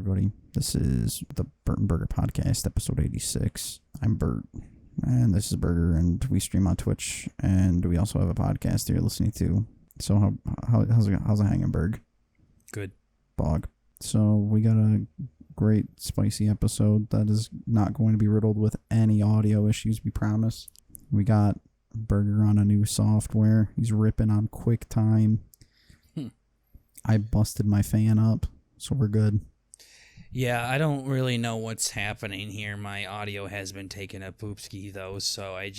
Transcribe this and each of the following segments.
everybody. This is the Bert Burger podcast, episode 86. I'm Bert, and this is Burger, and we stream on Twitch, and we also have a podcast you're listening to. So how's it hanging, Berg? Good. Bog. So we got a great spicy episode that is not going to be riddled with any audio issues, we promise. We got Burger on a new software. He's ripping on QuickTime. I busted my fan up, so we're good. Yeah, I don't really know what's happening here. My audio has been taking a poopski though, so I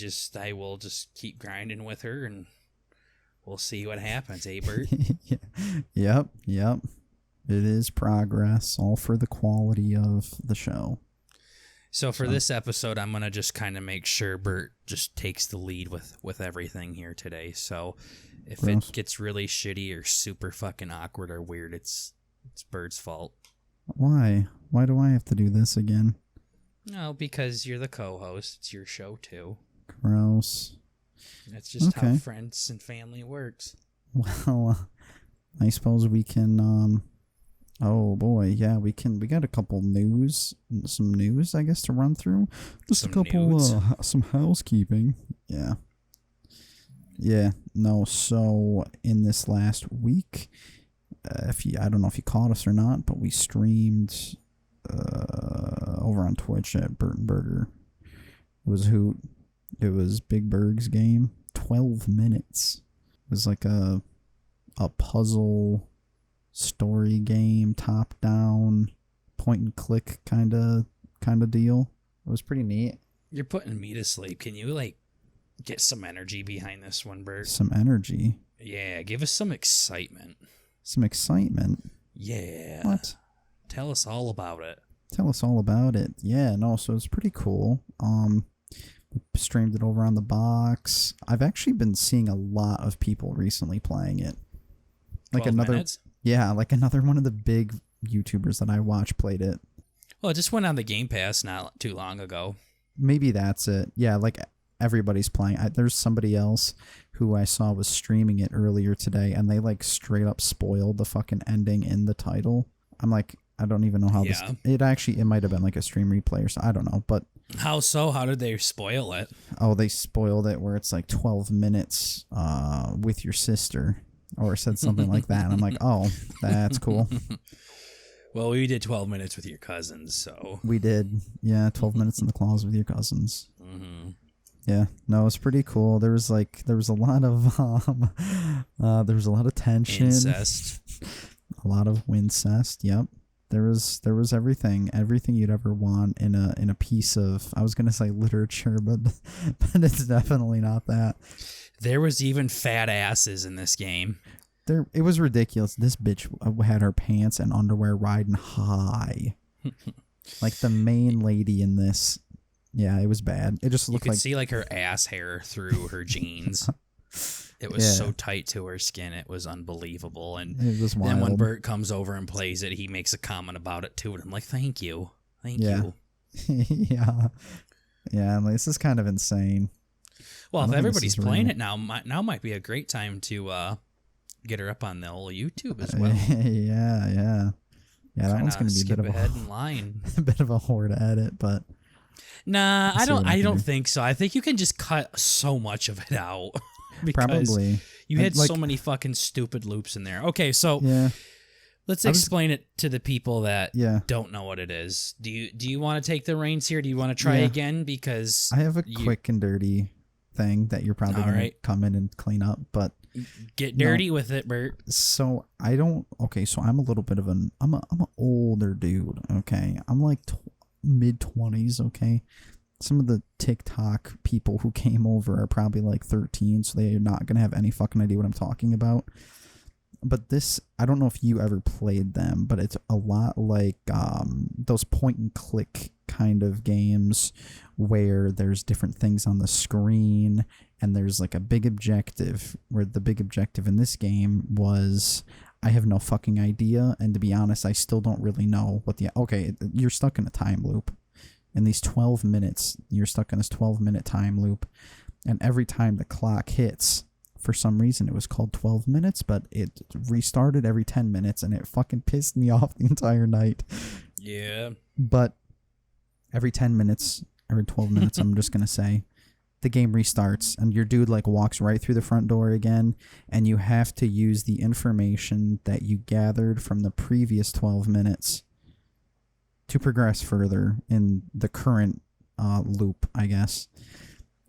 will just keep grinding with her and we'll see what happens, eh, Bert? Yep. It is progress, all for the quality of the show. So for this episode, I'm going to just kind of make sure Bert just takes the lead with everything here today. So if it gets really shitty or super fucking awkward or weird, it's Bert's fault. Why? Why do I have to do this again? No, because you're the co-host. It's your show too. Gross. That's just how friends and family works. Well, I suppose we can, oh boy, yeah, we got a couple some news, I guess, to run through. Just some a couple, some housekeeping. Yeah, no, so in this last week, I don't know if you caught us or not, but we streamed, over on Twitch at Bert Burger. It was a hoot. It was Big Berg's game. 12 minutes. It was like a puzzle story game, top down, point and click kind of deal. It was pretty neat. You're putting me to sleep. Can you get some energy behind this one, Bert? Some energy. Yeah, give us some excitement. Some excitement. Yeah. What? Tell us all about it. Tell us all about it. Yeah, no, so it's pretty cool. We streamed it over on the box. I've actually been seeing a lot of people recently playing it. Like 12 another minutes? Yeah, like another one of the big YouTubers that I watch played it. Well, it just went on the Game Pass not too long ago. Maybe that's it. Yeah, like everybody's playing. There's somebody else who I saw was streaming it earlier today, and they straight up spoiled the fucking ending in the title. I'm like, I don't even know how this... It might have been like a stream replay or something. I don't know, but... How so? How did they spoil it? Oh, they spoiled it where it's like 12 minutes with your sister, or said something like that. And I'm like, oh, that's cool. Well, we did 12 minutes with your cousins, so... We did. Yeah, 12 minutes in the claws with your cousins. Mm-hmm. Yeah, no, it's pretty cool. There was a lot of tension. Incest. A lot of wincest, yep. There was everything you'd ever want in a piece of, I was gonna say literature, but it's definitely not that. There was even fat asses in this game. It was ridiculous. This bitch had her pants and underwear riding high. Like the main lady in this. Yeah, it was bad. It just looked like... You could see her ass hair through her jeans. It was so tight to her skin. It was unbelievable. And it was wild. Then when Bert comes over and plays it, he makes a comment about it too. And I'm like, thank you. Thank you. Yeah, I'm like, this is kind of insane. Well, if everybody's playing it now might be a great time to get her up on the old YouTube as well. Yeah, that one's going to be a bit of ahead in line. A bit of a whore to edit, but... Nah, I don't think so. I think you can just cut so much of it out. Probably. You had so many fucking stupid loops in there. Okay, so let's explain it to the people that don't know what it is. Do you want to take the reins here? Do you want to try again? Because I have a quick and dirty thing that you're probably going to come in and clean up, but... Get dirty with it, Bert. So so I'm a little bit of I'm an older dude, okay? I'm like... mid-20s, okay? Some of the TikTok people who came over are probably like 13, so they're not going to have any fucking idea what I'm talking about. But this, I don't know if you ever played them, but it's a lot like those point-and-click kind of games where there's different things on the screen, and there's like a big objective, where the big objective in this game was... I have no fucking idea, and to be honest, I still don't really know what you're stuck in a time loop. In these 12 minutes, you're stuck in this 12-minute time loop, and every time the clock hits, for some reason it was called 12 minutes, but it restarted every 10 minutes, and it fucking pissed me off the entire night. Yeah. But every 10 minutes, every 12 minutes, I'm just going to say, the game restarts and your dude like walks right through the front door again, and you have to use the information that you gathered from the previous 12 minutes to progress further in the current loop, I guess.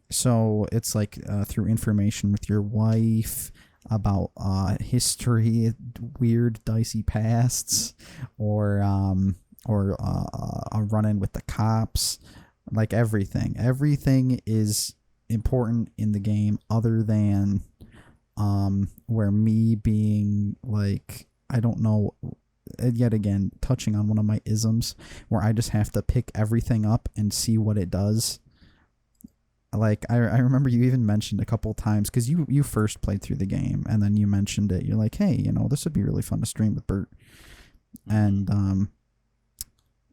So it's like through information with your wife about history, weird dicey pasts, or a run-in with the cops. Like everything is important in the game, other than where me being like, I don't know, yet again touching on one of my isms, where I just have to pick everything up and see what it does. Like I remember you even mentioned a couple times, because you first played through the game and then you mentioned it, you're like, hey, this would be really fun to stream with Bert. And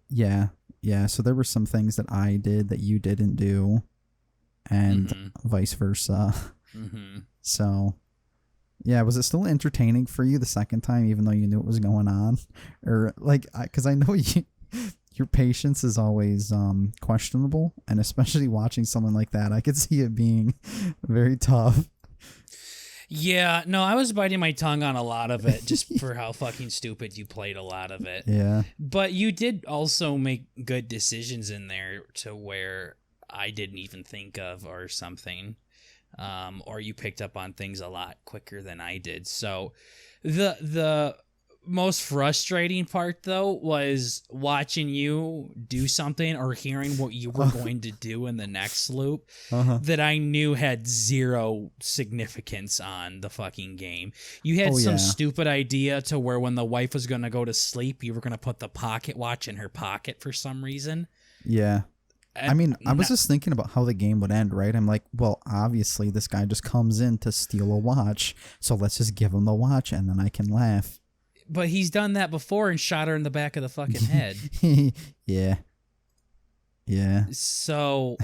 yeah, so there were some things that I did that you didn't do, and vice versa. So, yeah, was it still entertaining for you the second time, even though you knew what was going on? Or, like, because I know your patience is always questionable, and especially watching someone like that, I could see it being very tough. Yeah, no, I was biting my tongue on a lot of it just for how fucking stupid you played a lot of it. Yeah. But you did also make good decisions in there to where I didn't even think of or something. Or you picked up on things a lot quicker than I did. So the most frustrating part, though, was watching you do something or hearing what you were going to do in the next loop that I knew had zero significance on the fucking game. You had some stupid idea to where when the wife was going to go to sleep, you were going to put the pocket watch in her pocket for some reason. Yeah. I mean, I was just thinking about how the game would end, right? I'm like, well, obviously this guy just comes in to steal a watch, so let's just give him the watch and then I can laugh. But he's done that before and shot her in the back of the fucking head. Yeah. Yeah. So,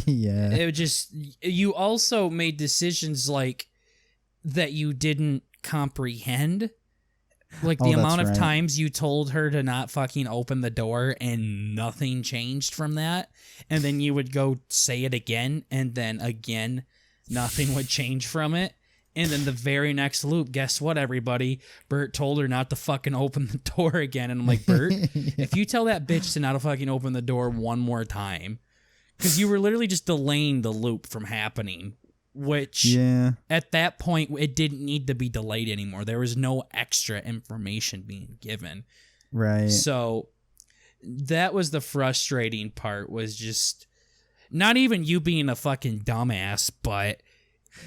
yeah. it just, you also made decisions like that you didn't comprehend. Like the amount of times you told her to not fucking open the door and nothing changed from that. And then you would go say it again, and then again, nothing would change from it. And then the very next loop, guess what, everybody? Bert told her not to fucking open the door again. And I'm like, Bert, if you tell that bitch to not fucking open the door one more time, because you were literally just delaying the loop from happening, which at that point, it didn't need to be delayed anymore. There was no extra information being given. Right. So that was the frustrating part, was just not even you being a fucking dumbass, but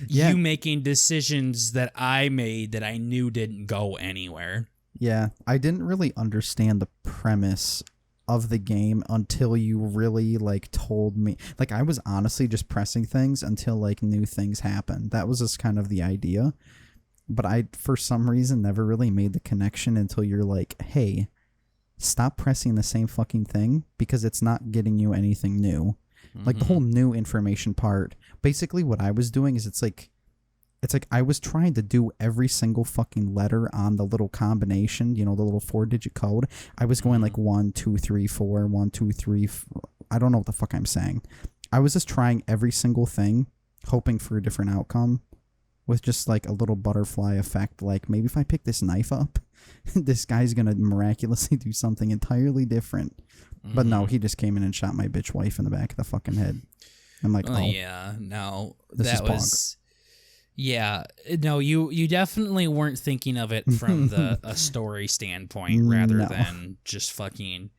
you making decisions that I made that I knew didn't go anywhere. Yeah, I didn't really understand the premise of the game until you really like told me. Like, I was honestly just pressing things until like new things happened. That was just kind of the idea. But I, for some reason, never really made the connection until you're like, hey, stop pressing the same fucking thing because it's not getting you anything new. Like the whole new information part, basically what I was doing is it's like I was trying to do every single fucking letter on the little combination, the little 4-digit code. I was going like 1, 2, 3, 4, 1, 2, 3. I don't know what the fuck I'm saying. I was just trying every single thing, hoping for a different outcome with just like a little butterfly effect. Like, maybe if I pick this knife up, this guy's going to miraculously do something entirely different. But no, he just came in and shot my bitch wife in the back of the fucking head. I'm like, yeah, no, this that was, yeah, no, you definitely weren't thinking of it from a story standpoint rather than just fucking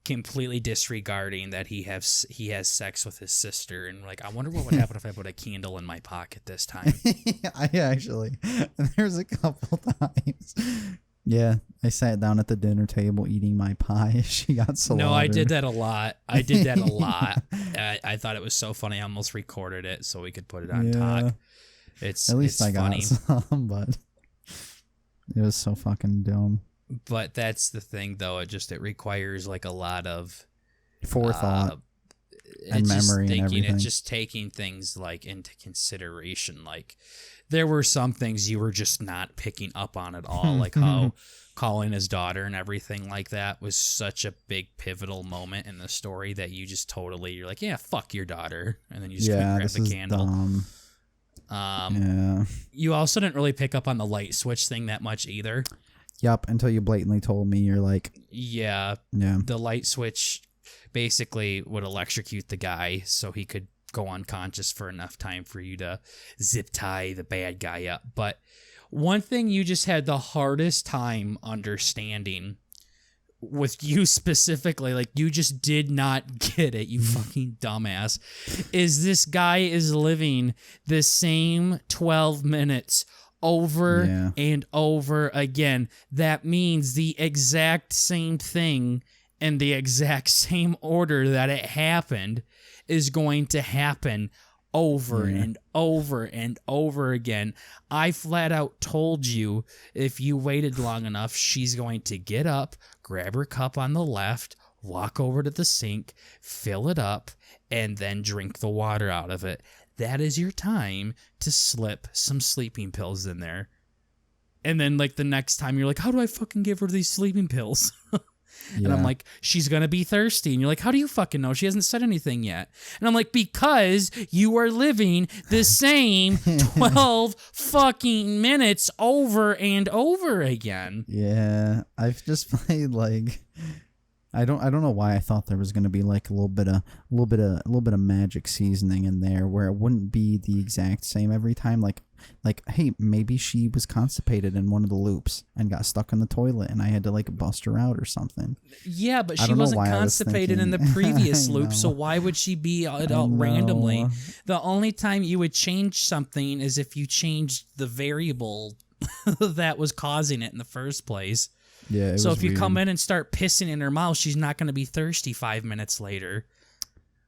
completely disregarding that he has sex with his sister, and like, I wonder what would happen if I put a candle in my pocket this time. I actually, there's a couple times. Yeah, I sat down at the dinner table eating my pie. She got slaughtered. No, I did that a lot. I I thought it was so funny. I almost recorded it so we could put it on talk. At least I got some, but it was so fucking dumb. But that's the thing, though. It requires like a lot of forethought and memory and everything. It's just taking things like into consideration. Like, there were some things you were just not picking up on at all, like how calling his daughter and everything like that was such a big pivotal moment in the story that you just totally, you're like, yeah, fuck your daughter. And then you just grab the candle. Dumb. Yeah. You also didn't really pick up on the light switch thing that much either. Yep, until you blatantly told me. You're like... Yeah. The light switch basically would electrocute the guy so he could go unconscious for enough time for you to zip tie the bad guy up. But one thing you just had the hardest time understanding with you specifically, like you just did not get it, you fucking dumbass, is this guy is living the same 12 minutes over and over again. That means the exact same thing in the exact same order that it happened is going to happen over and over and over again. I flat out told you if you waited long enough, she's going to get up, grab her cup on the left, walk over to the sink, fill it up, and then drink the water out of it. That is your time to slip some sleeping pills in there. And then, like, the next time you're like, how do I fucking give her these sleeping pills? And I'm like, she's going to be thirsty. And you're like, how do you fucking know? She hasn't said anything yet. And I'm like, because you are living the same 12 fucking minutes over and over again. Yeah, I've just played like... I don't know why I thought there was going to be like a little bit of magic seasoning in there where it wouldn't be the exact same every time. Like, hey, maybe she was constipated in one of the loops and got stuck in the toilet, and I had to like bust her out or something. Yeah, but she wasn't constipated in the previous loop, so why would she be out randomly? The only time you would change something is if you changed the variable that was causing it in the first place. Yeah. So if you come in and start pissing in her mouth, she's not going to be thirsty 5 minutes later.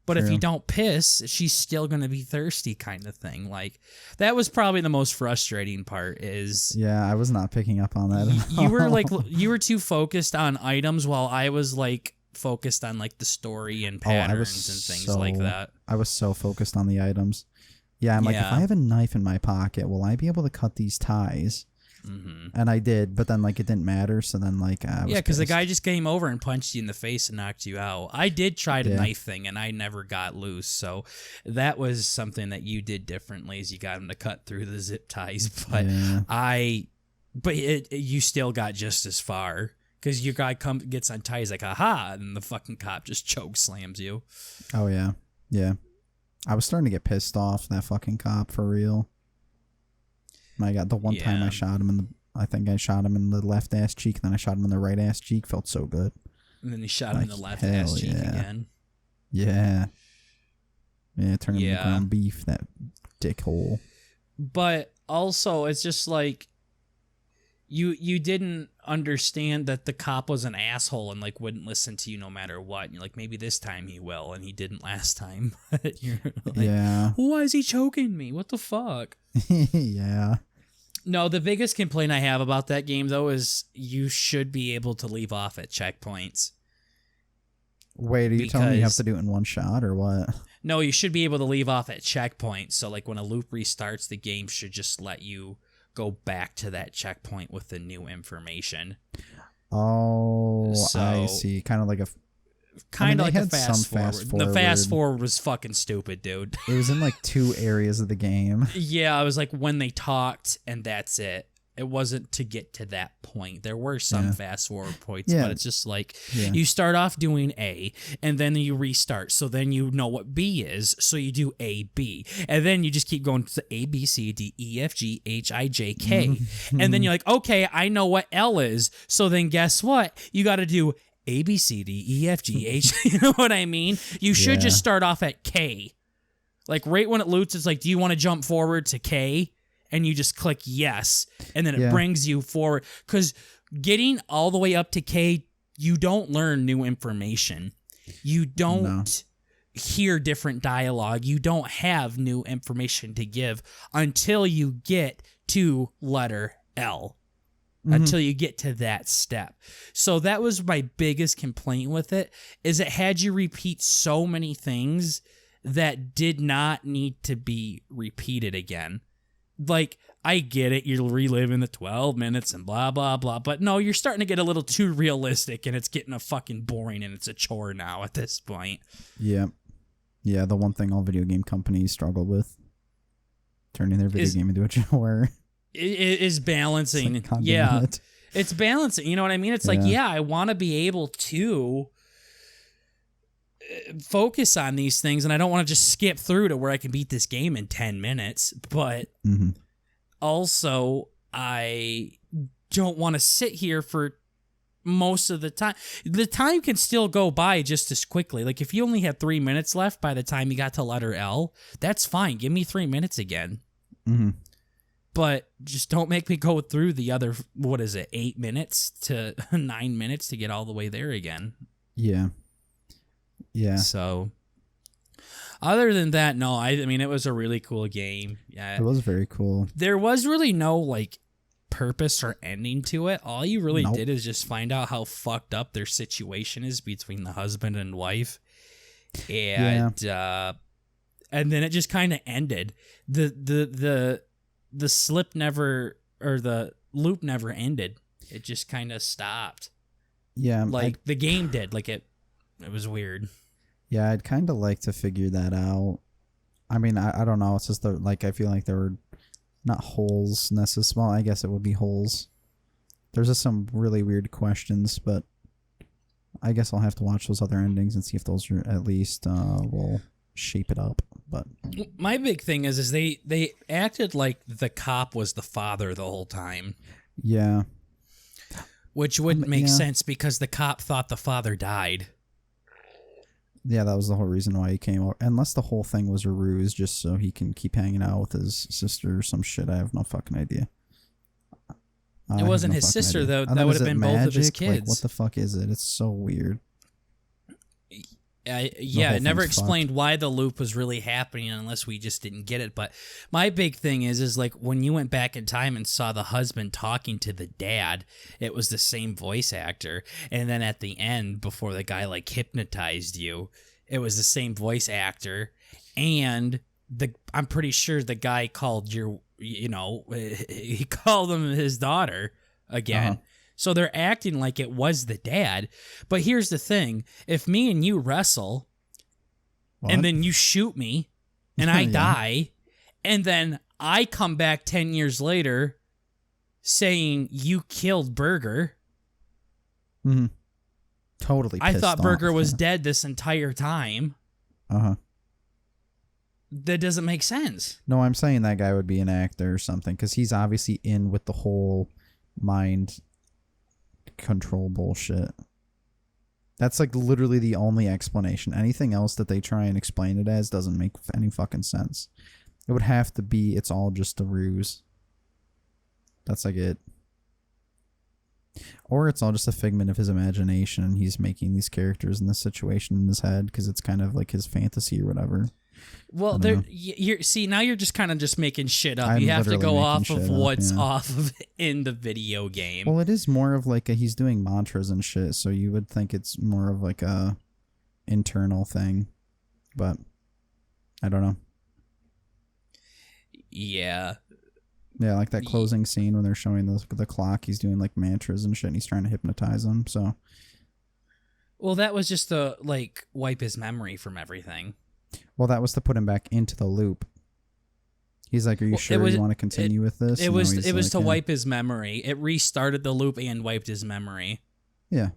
But if you don't piss, she's still going to be thirsty, kind of thing. Like, that was probably the most frustrating part is... Yeah, I was not picking up on that. You were too focused on items while I was like focused on like the story and patterns and things like that. I was so focused on the items. Yeah, I'm like, if I have a knife in my pocket, will I be able to cut these ties? Mm-hmm. And I did, but then like it didn't matter. So then like because the guy just came over and punched you in the face and knocked you out. I did try the knife thing and I never got loose. So that was something that you did differently, is you got him to cut through the zip ties. But you still got just as far, because your guy gets untied, he's like, aha, and the fucking cop just choke slams you. Oh yeah, I was starting to get pissed off, that fucking cop, for real. I got the one time I shot him I think I shot him in the left ass cheek, and then I shot him in the right ass cheek. Felt so good. And then you shot him in the left ass cheek again. Yeah. Yeah, turn him into ground beef, that dickhole. But also, it's just like you didn't understand that the cop was an asshole and like wouldn't listen to you no matter what. And you're like, maybe this time he will, and he didn't last time. You're like, why is he choking me? What the fuck? Yeah. No, the biggest complaint I have about that game, though, is you should be able to leave off at checkpoints. Wait, are you telling me you have to do it in one shot, or what? No, you should be able to leave off at checkpoints. So, like, when a loop restarts, the game should just let you go back to that checkpoint with the new information. Oh, so, I see. Kind of like a fast forward. The fast forward was fucking stupid, dude. It was in like 2 areas of the game. Yeah, I was like when they talked, and that's it. It wasn't to get to that point. There were some fast forward points, but it's just like you start off doing A, and then you restart. So then you know what B is, so you do A, B. And then you just keep going to A, B, C, D, E, F, G, H, I, J, K. And then you're like, okay, I know what L is. So then guess what? You got to do A, B, C, D, E, F, G, H. You know what I mean? You should just start off at K. Like right when it loots, it's like, do you want to jump forward to K? And you just click yes, and then it brings you forward. Because getting all the way up to K, you don't learn new information. You don't hear different dialogue. You don't have new information to give until you get to letter L. Until you get to that step. So that was my biggest complaint with it, is it had you repeat so many things that did not need to be repeated again. Like, I get it. You're reliving the 12 minutes and blah, blah, blah. But no, you're starting to get a little too realistic, and it's getting a fucking boring, and it's a chore now at this point. Yeah. Yeah, the one thing all video game companies struggle with. Turning their video game into a chore. Is balancing. It's like, yeah. It's balancing. You know what I mean? It's like, yeah, I want to be able to focus on these things, and I don't want to just skip through to where I can beat this game in 10 minutes. But also, I don't want to sit here for most of the time. The time can still go by just as quickly. Like, if you only had 3 minutes left by the time you got to letter L, that's fine. Give me 3 minutes again. But just don't make me go through the other, 8 minutes to 9 minutes to get all the way there again. Yeah. Yeah. So, other than that, no, I mean, it was a really cool game. Yeah. It was very cool. There was really no, like, purpose or ending to it. All you really did is just find out how fucked up their situation is between the husband and wife. And then it just kind of ended. The slip never, or the loop never ended. It just kind of stopped. Yeah. Like the game did. Like it was weird. Yeah, I'd kind of like to figure that out. I mean, I don't know. It's just like, I feel like there were not holes necessarily. Well, I guess it would be holes. There's just some really weird questions, but I guess I'll have to watch those other endings and see if those are at least will shape it up. But my big thing is they acted like the cop was the father the whole time. Yeah. Which wouldn't make sense because the cop thought the father died. Yeah, that was the whole reason why he came over. Unless the whole thing was a ruse just so he can keep hanging out with his sister or some shit. I have no fucking idea. It wasn't his sister, though. That would have been both of his kids. Like, what the fuck is it? It's so weird. Yeah, it never explained why the loop was really happening unless we just didn't get it. But my big thing is like when you went back in time and saw the husband talking to the dad, it was the same voice actor. And then at the end, before the guy like hypnotized you, it was the same voice actor. And I'm pretty sure the guy called he called him his daughter again. So they're acting like it was the dad. But here's the thing. If me and you wrestle, and then you shoot me, and I die, and then I come back 10 years later saying you killed Burger. Totally pissed I thought off. Burger was dead this entire time. That doesn't make sense. No, I'm saying that guy would be an actor or something, because he's obviously in with the whole mind control bullshit. That's like literally the only explanation. Anything else that they try and explain it as doesn't make any fucking sense. It would have to be it's all just a ruse. That's like it. Or it's all just a figment of his imagination and he's making these characters in this situation in his head because it's kind of like his fantasy or whatever. Well, now you're just kind of just making shit up. You have to go off of what's off of in the video game. Well, it is more of like he's doing mantras and shit, so you would think it's more of like a internal thing, but I don't know. Yeah. Yeah, like that closing scene when they're showing the clock, he's doing like mantras and shit, and he's trying to hypnotize him. So, well, that was just to like wipe his memory from everything. Well, that was to put him back into the loop. He's like, "Are you sure you want to continue with this?" It was to wipe his memory. It restarted the loop and wiped his memory. Yeah.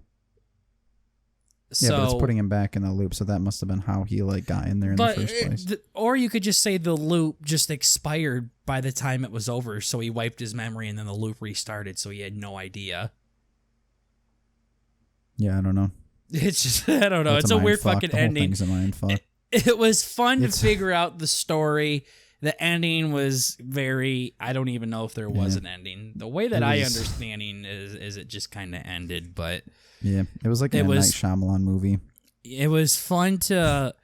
Yeah, but it's putting him back in the loop, so that must have been how he like got in there in the first place. Or you could just say the loop just expired by the time it was over, so he wiped his memory and then the loop restarted, so he had no idea. Yeah, I don't know. It's just it's a weird fucking ending. The whole thing's a mind fuck. It was fun to figure out the story. The ending was very... I don't even know if there was an ending. The way that I understanding is it just kind of ended, but... Yeah, it was like a Night Shyamalan movie. It was fun to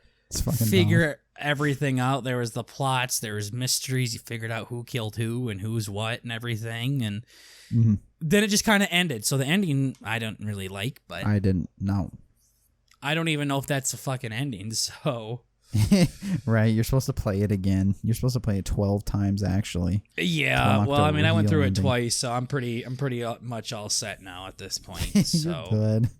figure everything out. There was the plots, there was mysteries. You figured out who killed who and who's what and everything, and then it just kind of ended. So the ending I don't really like, but... I didn't know. I don't even know if that's a fucking ending, so... Right, you're supposed to play it again. You're supposed to play it 12 times actually. Yeah, well, I mean, I went through it twice, so I'm pretty much all set now at this point. So Good.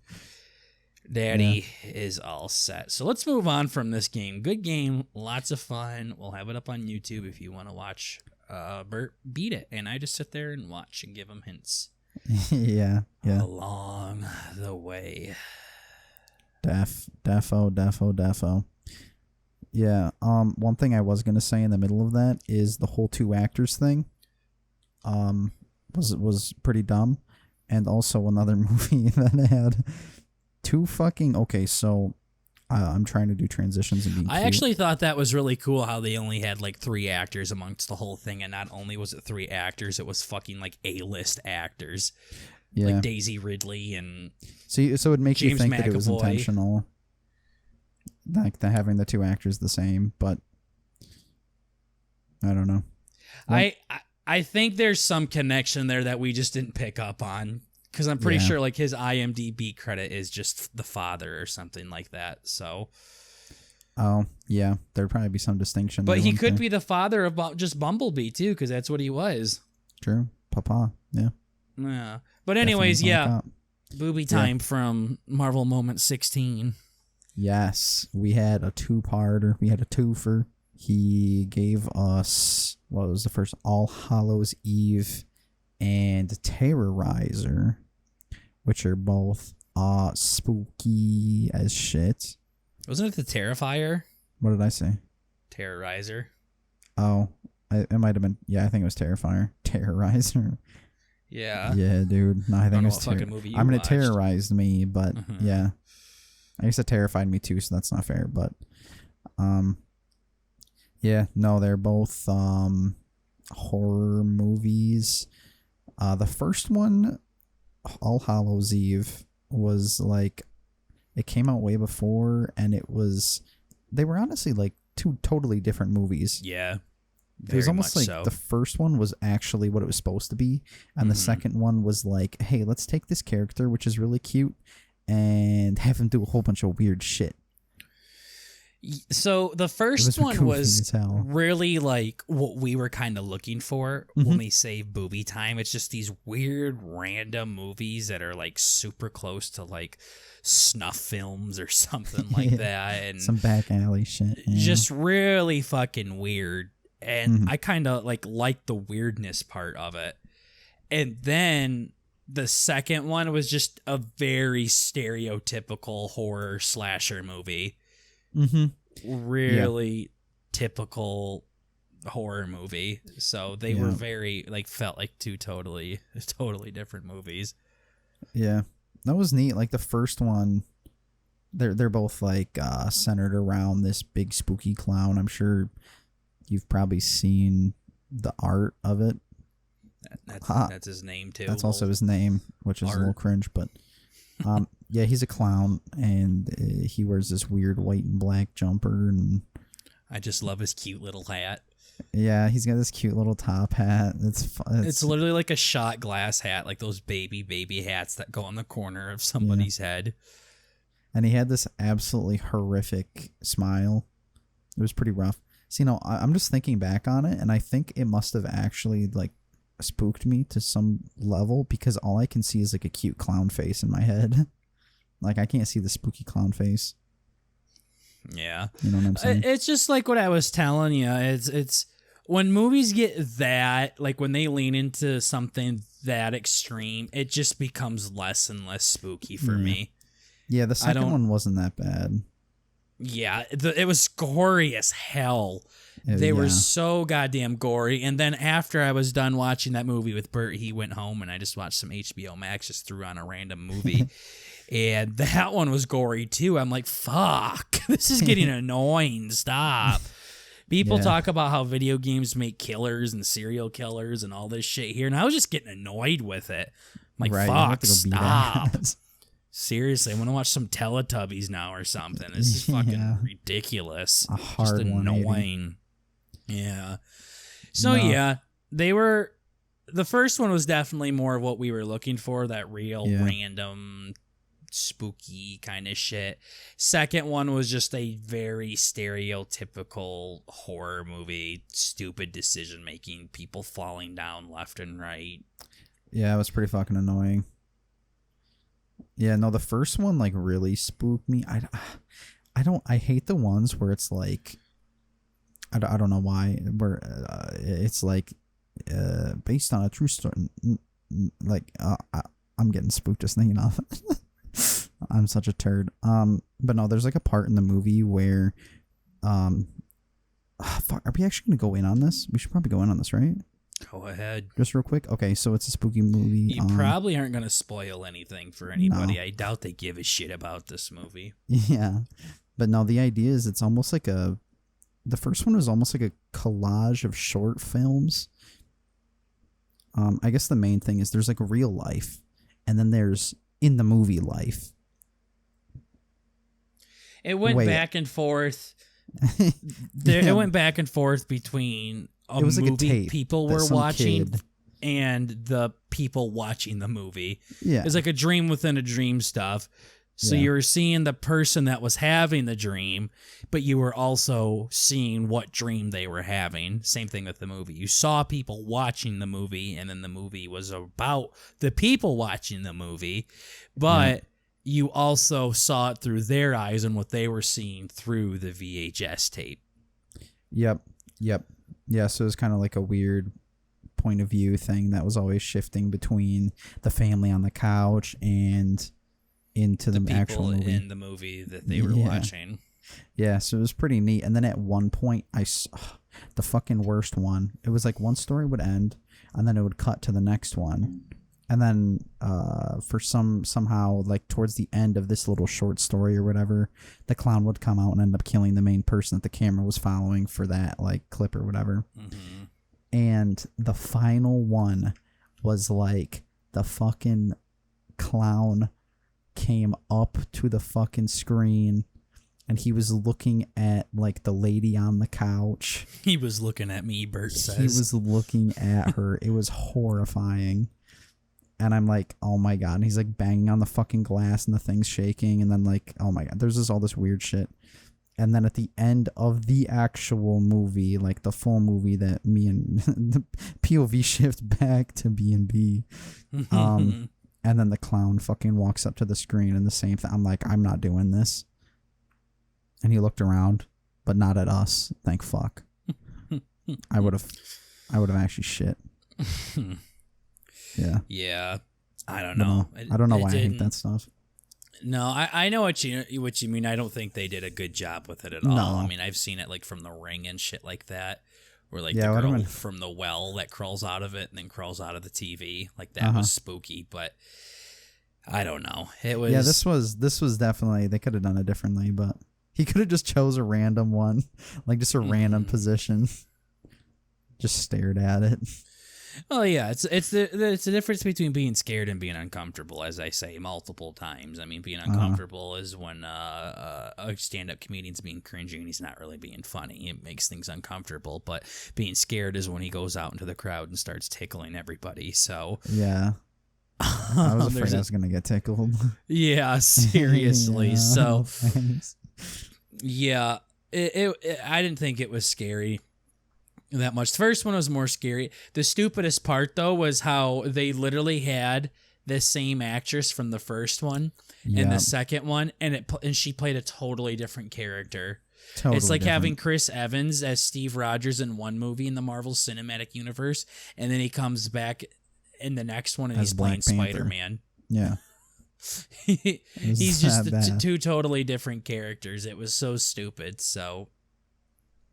Daddy is all set. So let's move on from this game. Good game, lots of fun. We'll have it up on YouTube if you want to watch Bert beat it, and I just sit there and watch and give him hints. Yeah. Along the way. Defo. Yeah. One thing I was gonna say in the middle of that is the whole 2 actors thing. Was pretty dumb, and also another movie that had 2 fucking. Okay, so I'm trying to do transitions and being I cute. actually thought that was really cool how they only had like 3 actors amongst the whole thing, and not only was it 3 actors, it was fucking like A-list actors. Yeah. Like Daisy Ridley and so it makes James you think that it was McAvoy. intentional, like having the 2 actors the same, but I don't know. Well, I think there's some connection there that we just didn't pick up on, because I'm pretty sure like his IMDb credit is just the father or something like that. So, oh yeah, there'd probably be some distinction. But there, he could there? be the father of just Bumblebee too, because that's what he was. True, Papa. Yeah. Yeah. But anyways, Definitely booby time from Marvel Moment 16. Yes, we had a 2-parter. We had a twofer. He gave us, what was the first? All Hallows Eve and Terrorizer, which are both spooky as shit. Wasn't it the Terrifier? What did I say? Terrorizer. Oh, it might have been. Yeah, I think it was Terrorizer. Yeah. Yeah, dude. No, I think it was fucking movie you I mean, watched. it terrorized me, but Mhm. yeah. I guess it terrified me too, so that's not fair. But, yeah, no, they're both horror movies. The first one, All Hallows Eve, was like, it came out way before, and they were honestly like 2 totally different movies. Yeah. It was almost like so. the first one was actually what it was supposed to be, and the second one was like, hey, let's take this character, which is really cute, and have him do a whole bunch of weird shit. So the first one goofy was as hell. really like what we were kind of looking for when we say booby time. It's just these weird random movies that are like super close to like snuff films or something like that, and some back alley shit. Yeah. just really fucking weird. And I kind of like the weirdness part of it. And then the second one was just a very stereotypical horror slasher movie. Really typical horror movie. So they were very like felt like 2 totally different movies. Yeah, that was neat. Like the first one, they're both like centered around this big spooky clown. I'm sure you've probably seen the art of it. That's his name too. That's also his name, which is a little cringe, but yeah, he's a clown, and he wears this weird white and black jumper, and I just love his cute little hat. Yeah, he's got this cute little top hat. It's literally like a shot glass hat, like those baby hats that go on the corner of somebody's head. And he had this absolutely horrific smile. It was pretty rough. So, I'm just thinking back on it, and I think it must have actually like spooked me to some level, because all I can see is like a cute clown face in my head. Like I can't see the spooky clown face. Yeah. You know what I'm saying? It's just like what I was telling you. It's when movies get that, like when they lean into something that extreme, it just becomes less and less spooky for me. Yeah, the second one wasn't that bad. Yeah, it was gory as hell. They were so goddamn gory. And then after I was done watching that movie with Bert, he went home and I just watched some HBO Max, just threw on a random movie. And that one was gory too. I'm like, fuck, this is getting annoying. Stop. People talk about how video games make killers and serial killers and all this shit here. And I was just getting annoyed with it. I'm like, fuck, stop. Seriously, I want to watch some Teletubbies now or something. This is fucking ridiculous. A hard just annoying. Yeah. So they were. The first one was definitely more of what we were looking for. That real random spooky kind of shit. Second one was just a very stereotypical horror movie, stupid decision making, people falling down left and right. Yeah, it was pretty fucking annoying. Yeah, no, the first one like really spooked me. I hate the ones where it's like, I don't know why, where it's like based on a true story. Like I'm getting spooked just thinking of it. I'm such a turd. But no, there's like a part in the movie where fuck, are we actually gonna go in on this? We should probably go in on this, right? Go ahead. Just real quick. Okay, so it's a spooky movie. You probably aren't going to spoil anything for anybody. No. I doubt they give a shit about this movie. Yeah. But no, the idea is it's almost like the first one was almost like a collage of short films. I guess the main thing is there's like real life, and then there's in the movie life. It went back and forth. It went back and forth between it was movie like a tape people were watching and the people watching the movie. Yeah. It was like a dream within a dream stuff. So you were seeing the person that was having the dream, but you were also seeing what dream they were having. Same thing with the movie. You saw people watching the movie, and then the movie was about the people watching the movie, but you also saw it through their eyes and what they were seeing through the VHS tape. Yep. Yeah, so it was kind of like a weird point of view thing that was always shifting between the family on the couch and into the actual movie. In the movie that they were watching. Yeah, so it was pretty neat. And then at one point, I saw the fucking worst one. It was like one story would end, and then it would cut to the next one. And then for somehow, like towards the end of this little short story or whatever, the clown would come out and end up killing the main person that the camera was following for that like clip or whatever. Mm-hmm. And the final one was like the fucking clown came up to the fucking screen and he was looking at like the lady on the couch. He was looking at me, Bert says. He was looking at her. It was horrifying. And I'm like, oh my God. And he's like banging on the fucking glass and the thing's shaking. And then like, oh my God, there's just all this weird shit. And then at the end of the actual movie, like the full movie that me and the POV shift back to B&B. And then the clown fucking walks up to the screen and the same thing. I'm like, I'm not doing this. And he looked around, but not at us. Thank fuck. I would have actually shit. Yeah. Yeah. I don't know. I don't know why I hate that stuff. No, I know what you mean. I don't think they did a good job with it at all. I mean, I've seen it like from The Ring and shit like that, where like the girl from the well that crawls out of it and then crawls out of the TV. Like that was spooky, but I don't know. It was this was definitely, they could have done it differently, but he could have just chose a random one, like just a random position, just stared at it. Oh yeah, it's the difference between being scared and being uncomfortable, as I say multiple times. I mean, being uncomfortable is when a stand-up comedian's being cringy and he's not really being funny. It makes things uncomfortable. But being scared is when he goes out into the crowd and starts tickling everybody. So yeah, I was afraid I was gonna get tickled. Yeah, seriously. Yeah, so thanks. Yeah, I didn't think it was scary that much. The first one was more scary. The stupidest part though was how they literally had the same actress from the first one and the second one, and she played a totally different character. Totally it's like different. Having Chris Evans as Steve Rogers in one movie in the Marvel Cinematic Universe, and then he comes back in the next one and he's playing Spider-Man. Yeah. He's just two totally different characters. It was so stupid. So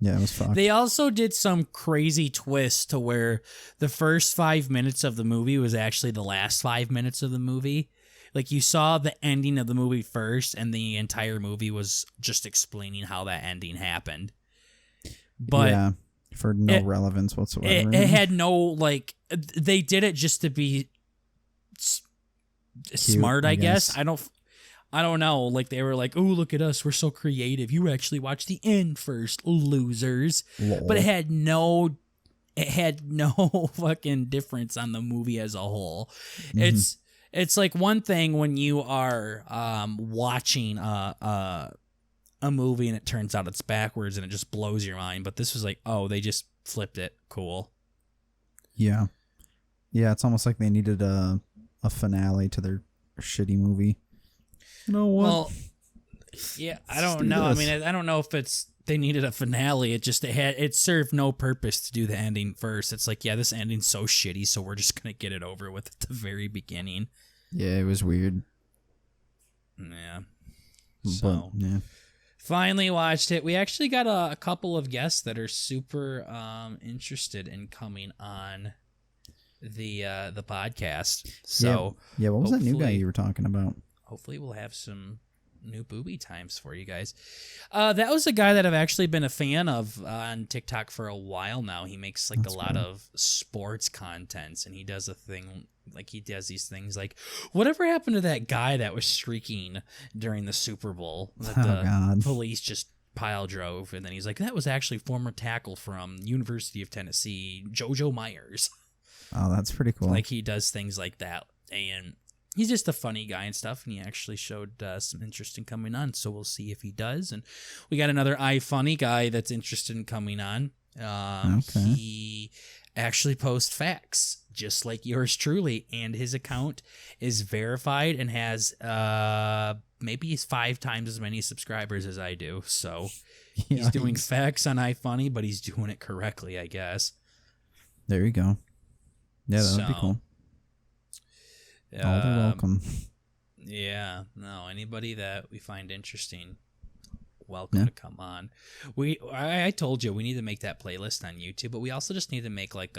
yeah, it was fucked. They also did some crazy twist to where the first 5 minutes of the movie was actually the last 5 minutes of the movie. Like you saw the ending of the movie first, and the entire movie was just explaining how that ending happened. But yeah, for no relevance whatsoever. It had no, like, they did it just to be smart, I guess. I don't know. Like they were like, "Oh, look at us, we're so creative. You actually watched the end first, losers." Lol. But it had no fucking difference on the movie as a whole. Mm-hmm. It's like one thing when you are watching a movie and it turns out it's backwards and it just blows your mind. But this was like, oh, they just flipped it. Cool. Yeah. Yeah, it's almost like they needed a finale to their shitty movie. You know what? Well, yeah, I don't know. I mean, I don't know if they needed a finale. It served no purpose to do the ending first. It's like, yeah, this ending's so shitty, so we're just gonna get it over with at the very beginning. Yeah, it was weird. Yeah. So, yeah. Finally watched it. We actually got a couple of guests that are super interested in coming on the podcast. So yeah. What was that new guy you were talking about? Hopefully we'll have some new booby times for you guys. That was a guy that I've actually been a fan of on TikTok for a while now. He makes like a lot of sports contents, and he does these things like, whatever happened to that guy that was streaking during the Super Bowl that the police just pile drove? And then he's like, that was actually former tackle from University of Tennessee, Jojo Myers. Oh, that's pretty cool. Like, he does things like that, and he's just a funny guy and stuff, and he actually showed some interest in coming on, so we'll see if he does. And we got another iFunny guy that's interested in coming on. Okay. He actually posts facts, just like yours truly, and his account is verified and has maybe 5 times as many subscribers as I do. So he's doing facts on iFunny, but he's doing it correctly, I guess. There you go. Yeah, that would be cool. All the welcome. Yeah, no, anybody that we find interesting, welcome to come on. I told you we need to make that playlist on YouTube, but we also just need to make like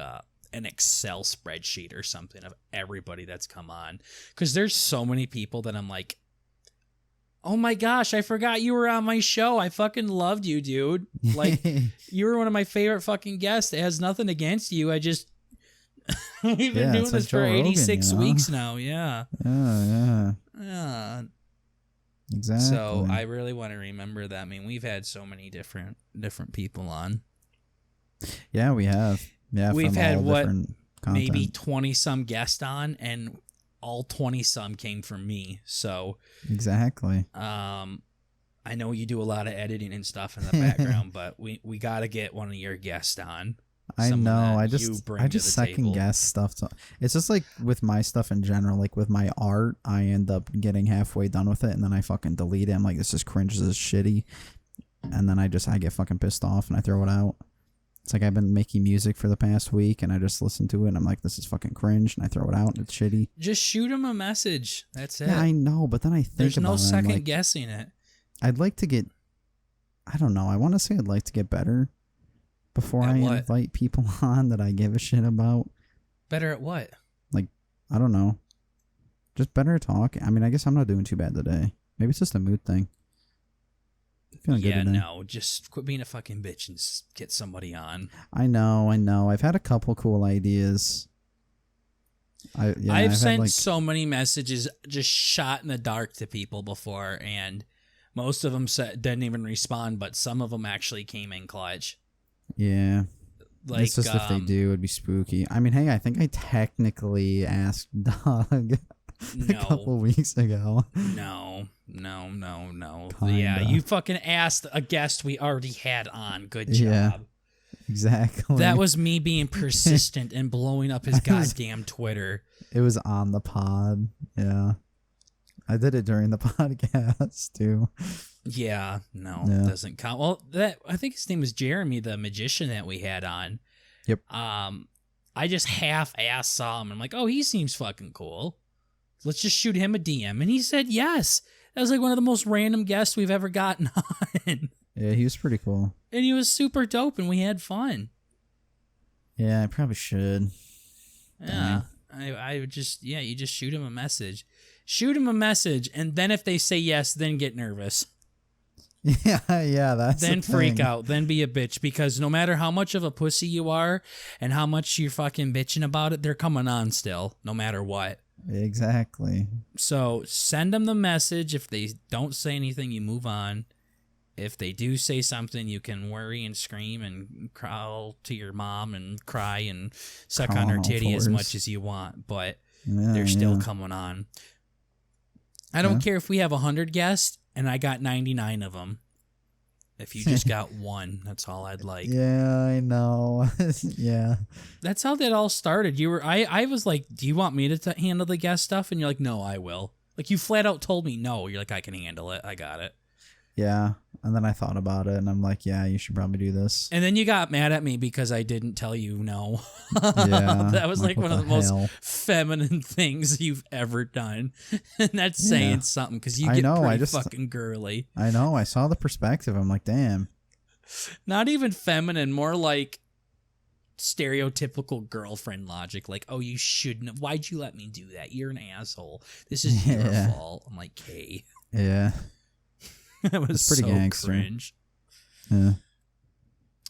an Excel spreadsheet or something of everybody that's come on, because there's so many people that I'm like, oh my gosh, I forgot you were on my show. I fucking loved you, dude. Like, you were one of my favorite fucking guests. It has nothing against you. I just we've been doing this for 86 weeks now. Yeah. Yeah. Exactly. So I really want to remember that. I mean, we've had so many different people on. Yeah, we have. Yeah, we've had maybe 20 some guests on, and all 20 some came from me. So exactly. I know you do a lot of editing and stuff in the background, but we got to get one of your guests on. I know. I just second guess stuff. It's just like with my stuff in general, like with my art, I end up getting halfway done with it, and then I fucking delete it. I'm like, this is cringe, this is shitty. And then I get fucking pissed off and I throw it out. It's like I've been making music for the past week and I just listen to it and I'm like, this is fucking cringe, and I throw it out and it's shitty. Just shoot him a message. That's it. Yeah, I know, but then I think there's no second like, guessing it. I'd like to get, I don't know, I want to say I'd like to get better before I invite people on that I give a shit about. Better at what? Like, I don't know. Just better at talking. I mean, I guess I'm not doing too bad today. Maybe it's just a mood thing. Feeling good today. No, just quit being a fucking bitch and get somebody on. I know. I've had a couple cool ideas. I've sent so many messages just shot in the dark to people before, and most of them didn't even respond, but some of them actually came in clutch. Yeah. Like, it's just if they do, it'd be spooky. I mean, hey, I think I technically asked Doug a couple weeks ago. No. Yeah, you fucking asked a guest we already had on. Good job. Yeah, exactly. That was me being persistent and blowing up his goddamn Twitter. It was on the pod. Yeah. I did it during the podcast, too. Yeah, no, it doesn't count. Well, I think his name was Jeremy, the magician that we had on. Yep. I just half-ass saw him. I'm like, oh, he seems fucking cool. Let's just shoot him a DM. And he said yes. That was like one of the most random guests we've ever gotten on. Yeah, he was pretty cool. And he was super dope, and we had fun. Yeah, I probably should. Yeah, I would just, you just shoot him a message. Shoot him a message, and then if they say yes, then get nervous. Yeah, that's then the freak thing. out, then be a bitch, because no matter how much of a pussy you are and how much you're fucking bitching about it, they're coming on still, no matter what. Exactly. So send them the message. If they don't say anything, you move on. If they do say something, you can worry and scream and crawl to your mom and cry and suck on her titty as much as you want. But they're still coming on. I don't care if we have 100 guests and I got 99 of them. If you just got one, that's all I'd like. Yeah, I know. Yeah. That's how that all started. I was like, do you want me to handle the guest stuff? And you're like, no, I will. Like, you flat out told me no. You're like, I can handle it. I got it. Yeah. And then I thought about it, and I'm like, yeah, you should probably do this. And then you got mad at me because I didn't tell you no. Yeah. That was like one of the most feminine things you've ever done. And that's saying something, because you get pretty fucking girly. I know. I saw the perspective. I'm like, damn. Not even feminine, more like stereotypical girlfriend logic. Like, oh, you shouldn't. Why'd you let me do that? You're an asshole. This is your fault. I'm like, hey. Yeah. That was pretty gangster. Cringe. Yeah.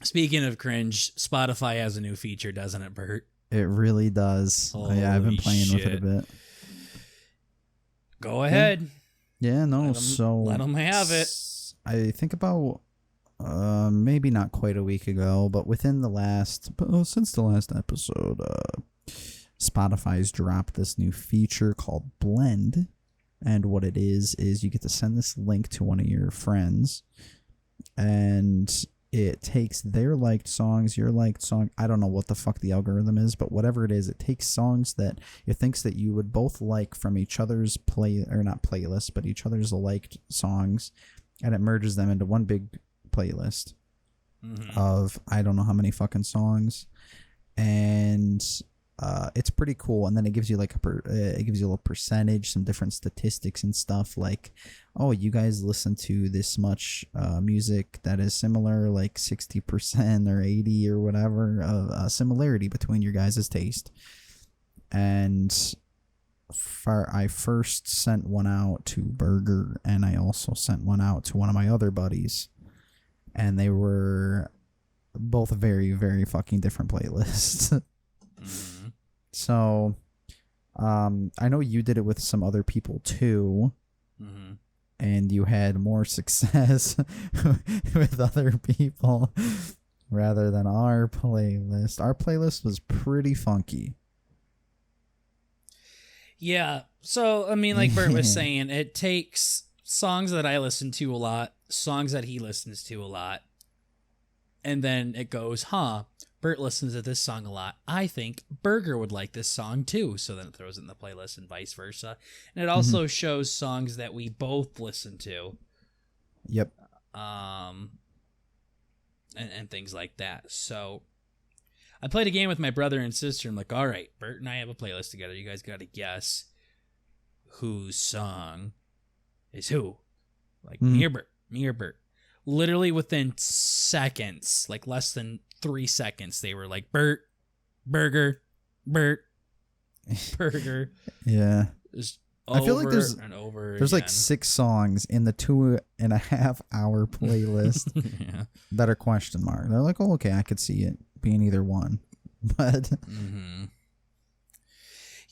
Speaking of cringe, Spotify has a new feature, doesn't it, Bert? It really does. Yeah, I've been playing with it a bit. Go ahead. Yeah, no, let them have it. I think about maybe not quite a week ago, but since the last episode, Spotify's dropped this new feature called Blend. And what it is you get to send this link to one of your friends, and it takes their liked songs, your liked song. I don't know what the fuck the algorithm is, but whatever it is, it takes songs that it thinks that you would both like from each other's not playlists, but each other's liked songs, and it merges them into one big playlist of I don't know how many fucking songs, and it's pretty cool. And then it gives you like it gives you a little percentage, some different statistics and stuff, like, oh, you guys listen to this much music that is similar, like 60% or 80 or whatever, similarity between your guys' taste. And I first sent one out to Burger, and I also sent one out to one of my other buddies, and they were both very, very fucking different playlists. So, I know you did it with some other people too, and you had more success with other people rather than our playlist. Our playlist was pretty funky. Yeah, so, I mean, like Bert was saying, it takes songs that I listen to a lot, songs that he listens to a lot, and then it goes, Bert listens to this song a lot. I think Burger would like this song too. So then it throws it in the playlist and vice versa. And it also shows songs that we both listen to. Yep. And things like that. So I played a game with my brother and sister. I'm like, all right, Bert and I have a playlist together. You guys got to guess whose song is who. Like, me or Bert. Literally within seconds, like less than 3 seconds, they were like, Bert, Burger, Bert, Burger. Yeah. I feel like there's again. Like 6 songs in the 2.5 hour playlist that are question mark. They're like, oh, okay, I could see it being either one. But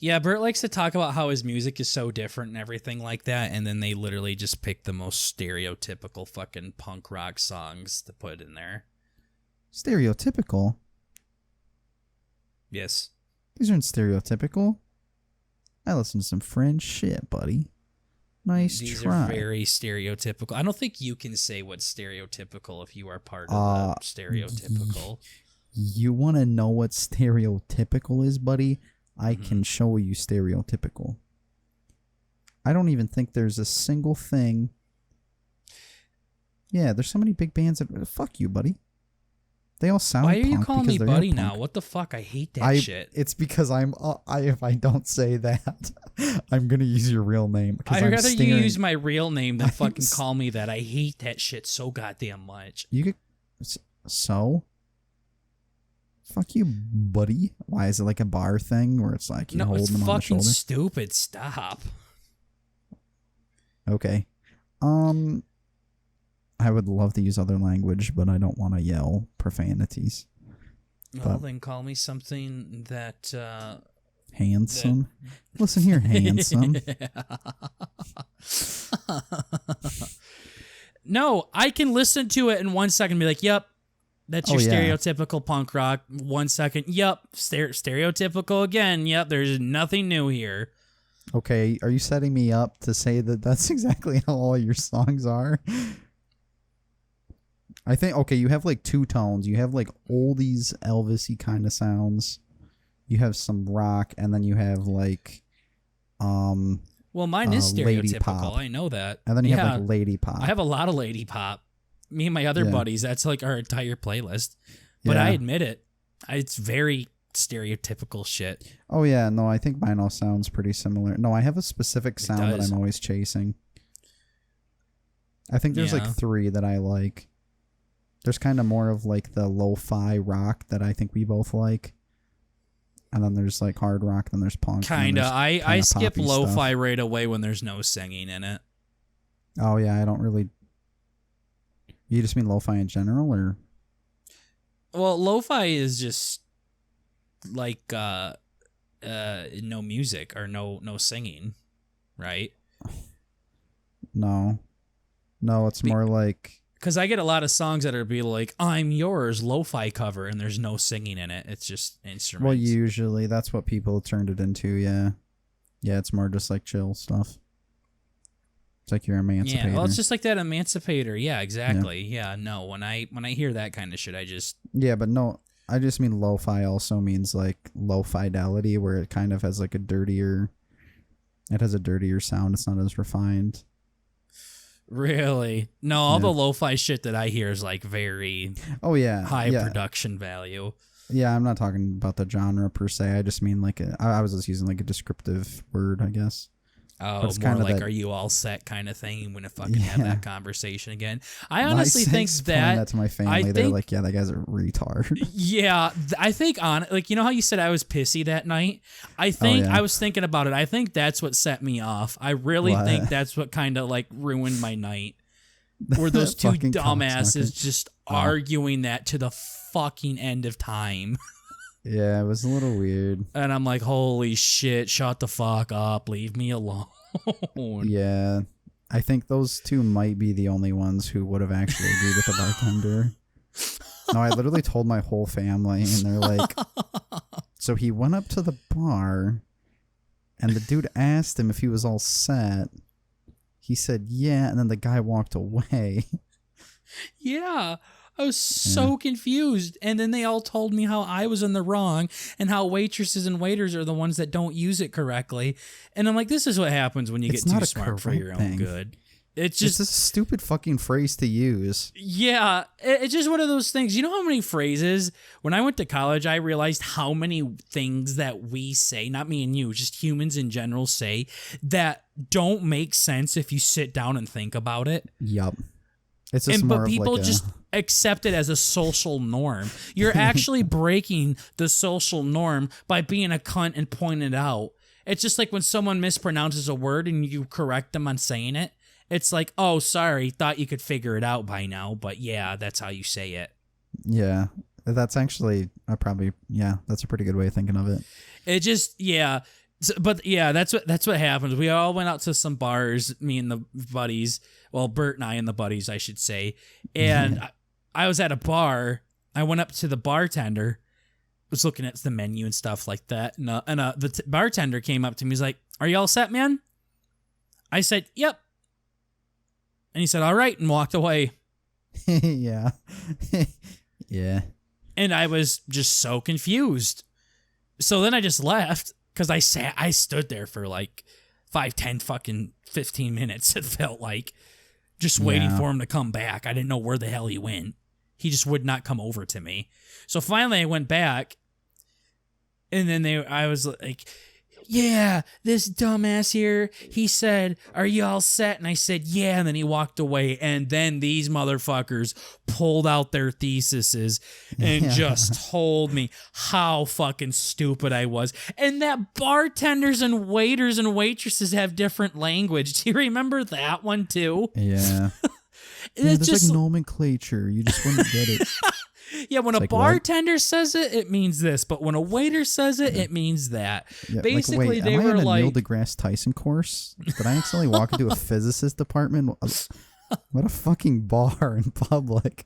yeah, Bert likes to talk about how his music is so different and everything like that, and then they literally just pick the most stereotypical fucking punk rock songs to put in there. Stereotypical? Yes. These aren't stereotypical. I listen to some French shit, buddy. Nice These try. These are very stereotypical. I don't think you can say what's stereotypical if you are part of the stereotypical. You want to know what stereotypical is, buddy? I can show you stereotypical. I don't even think there's a single thing. Yeah, there's so many big bands that... Fuck you, buddy. They all sound Why are you punk calling me buddy now? What the fuck? I hate that shit. It's because if I don't say that, I'm going to use your real name. I'd rather you use my real name than fucking call me that. I hate that shit so goddamn much. You could... So? Fuck you, buddy. Why is it like a bar thing where it's like you hold them on the shoulder? It's fucking stupid. Stop. Okay. I would love to use other language, but I don't want to yell profanities. Well, then call me something that... handsome? Listen here, handsome. No, I can listen to it in 1 second and be like, yep, That's your stereotypical punk rock. 1 second, yep, stereotypical again. Yep, there's nothing new here. Okay, are you setting me up to say that that's exactly how all your songs are? I think, okay, you have like two tones. You have like oldies, Elvis-y kind of sounds. You have some rock, and then you have like, well, mine is stereotypical. I know that. And then you have like lady pop. I have a lot of lady pop. Me and my other buddies, that's like our entire playlist. But I admit it, it's very stereotypical shit. Oh yeah, no, I think mine all sounds pretty similar. No, I have a specific sound that I'm always chasing. I think there's like 3 that I like. There's kind of more of like the lo-fi rock that I think we both like. And then there's like hard rock, then there's punk. Kinda. I skip lo-fi right away when there's no singing in it. Oh yeah, I don't really... You just mean lo-fi in general, or? Well, lo-fi is just like no music or no singing, right? No, it's more like... Because I get a lot of songs that are be like, I'm yours, lo-fi cover, and there's no singing in it. It's just instruments. Well, usually that's what people turned it into, yeah. Yeah, it's more just like chill stuff. It's like your Emancipator. Yeah, well, it's just like that Emancipator. Yeah, exactly. Yeah, no, when I hear that kind of shit, I just... Yeah, but no, I just mean lo-fi also means like low fidelity, where it kind of has like a dirtier... It has a dirtier sound. It's not as refined. Really? No, all the lo-fi shit that I hear is like very high production value. Yeah, I'm not talking about the genre per se. I just mean like I was just using like a descriptive word, I guess. Oh, it's more like, are you all set kind of thing? You want to fucking have that conversation again? I honestly think that to my family, they're like, yeah, that guy's a retard. Yeah, I think like, you know how you said I was pissy that night? I think I was thinking about it. I think that's what set me off. I really think that's what kind of like ruined my night. Were those two dumbasses just arguing that to the fucking end of time. Yeah, it was a little weird. And I'm like, holy shit, shut the fuck up. Leave me alone. Yeah. I think those two might be the only ones who would have actually agreed with the bartender. No, I literally told my whole family, and they're like... So he went up to the bar, and the dude asked him if he was all set. He said, yeah, and then the guy walked away. Yeah. I was so confused. And then they all told me how I was in the wrong and how waitresses and waiters are the ones that don't use it correctly. And I'm like, this is what happens when you get too smart for your own good. It's just a stupid fucking phrase to use. Yeah. It's just one of those things. You know how many phrases, when I went to college, I realized how many things that we say, not me and you, just humans in general say, that don't make sense if you sit down and think about it. Yup. It's just but people just accept it as a social norm. You're actually breaking the social norm by being a cunt and pointing it out. It's just like when someone mispronounces a word and you correct them on saying it. It's like, oh, sorry, thought you could figure it out by now, but yeah, that's how you say it. Yeah, that's actually that's a pretty good way of thinking of it. It just, yeah. But yeah, that's what happens. We all went out to some bars, me and the buddies. Well, Bert and I and the buddies, I should say. And I was at a bar. I went up to the bartender, was looking at the menu and stuff like that. And the bartender came up to me. He's like, "Are you all set, man?" I said, "Yep." And he said, "All right," and walked away. Yeah. Yeah. And I was just so confused. So then I just left. Because I stood there for like 5, 10, fucking 15 minutes, it felt like, just waiting for him to come back. I didn't know where the hell he went. He just would not come over to me. So finally I went back, and then I was like, yeah, this dumbass here, he said, "Are you all set?" And I said, yeah, and then he walked away, and then these motherfuckers pulled out their theses and just told me how fucking stupid I was, and that bartenders and waiters and waitresses have different language. Do you remember that one too? Yeah. It's just like nomenclature. You just wouldn't get it. Yeah, when a bartender says it, it means this, but when a waiter says it, it means that. Yeah, basically, like, wait, they am were I in a like Neil deGrasse Tyson course? Did I accidentally walk into a physicist department? What a fucking bar in public.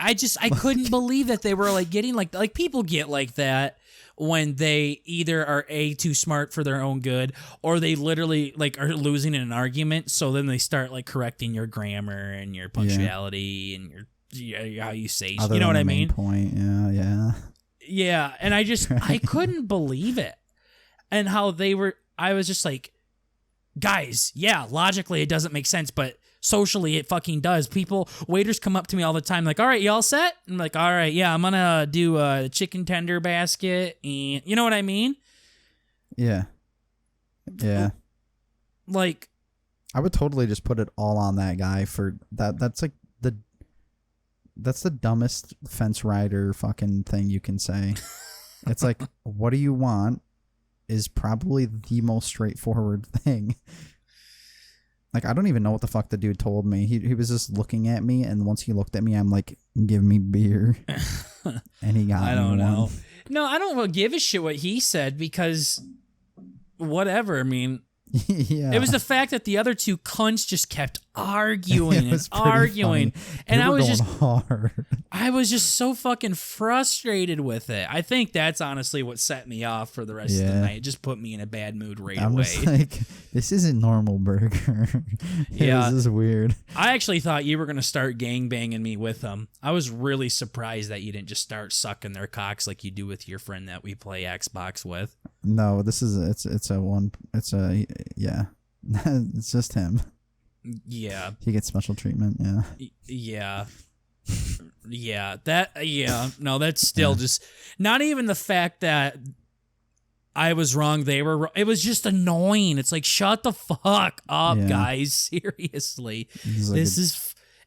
I couldn't believe that they were like getting like people get like that when they either are too smart for their own good, or they literally like are losing in an argument. So then they start like correcting your grammar and your punctuality and your how you say, you know what I mean? Point. Yeah. And I couldn't believe it, and how I was just like, guys, yeah, logically it doesn't make sense, but socially it fucking does. Waiters come up to me all the time like, all right, you all set? I'm like, all right, yeah, I'm gonna do a chicken tender basket, and you know what I mean? Yeah. Like, I would totally just put it all on that guy for that. That's the dumbest fence rider fucking thing you can say. It's like, what do you want is probably the most straightforward thing. Like, I don't even know what the fuck the dude told me. He was just looking at me, and once he looked at me, I'm like, give me beer. And he got me. I don't know. one. No, I don't give a shit what he said, because whatever. I mean, Yeah. it was the fact that the other two cunts just kept arguing and arguing. And I was just hard. I was just so fucking frustrated with it. I think that's honestly what set me off for the rest of the night. It just put me in a bad mood I'm away. just like, this isn't normal, Burger. Yeah. This is weird. I actually thought you were going to start gangbanging me with them. I was really surprised that you didn't just start sucking their cocks like you do with your friend that we play Xbox with. No, it's just him. Yeah. He gets special treatment. Yeah. No, that's still just not even the fact that I was wrong, they were wrong. It was just annoying. It's like, shut the fuck up, guys. Seriously.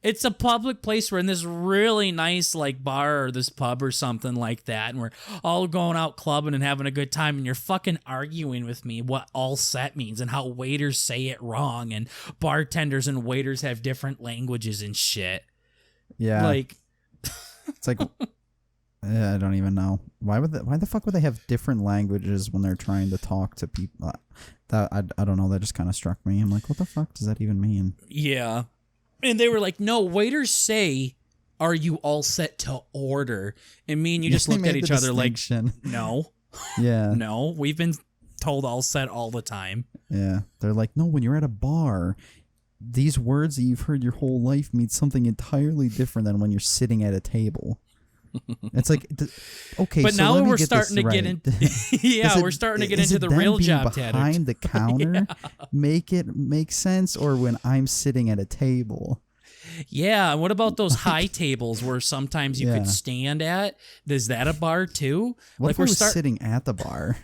It's a public place. We're in this really nice like bar or this pub or something like that, and we're all going out clubbing and having a good time, and you're fucking arguing with me what all set means and how waiters say it wrong, and bartenders and waiters have different languages and shit. Yeah. Like, it's like, I don't even know. Why the fuck would they have different languages when they're trying to talk to people? I don't know. That just kind of struck me. I'm like, what the fuck does that even mean? Yeah. And they were like, no, waiters say, are you all set to order? And me and you just looked at each other like, no. Yeah. No, we've been told all set all the time. Yeah. They're like, no, when you're at a bar, these words that you've heard your whole life mean something entirely different than when you're sitting at a table. It's like, okay, but so now let me we're get starting this to right. get into we're starting to get into the real job tattoos. Behind the counter, make it make sense, or when I'm sitting at a table. Yeah, and what about those high tables where sometimes you could stand at? Is that a bar too? What like if we're sitting at the bar?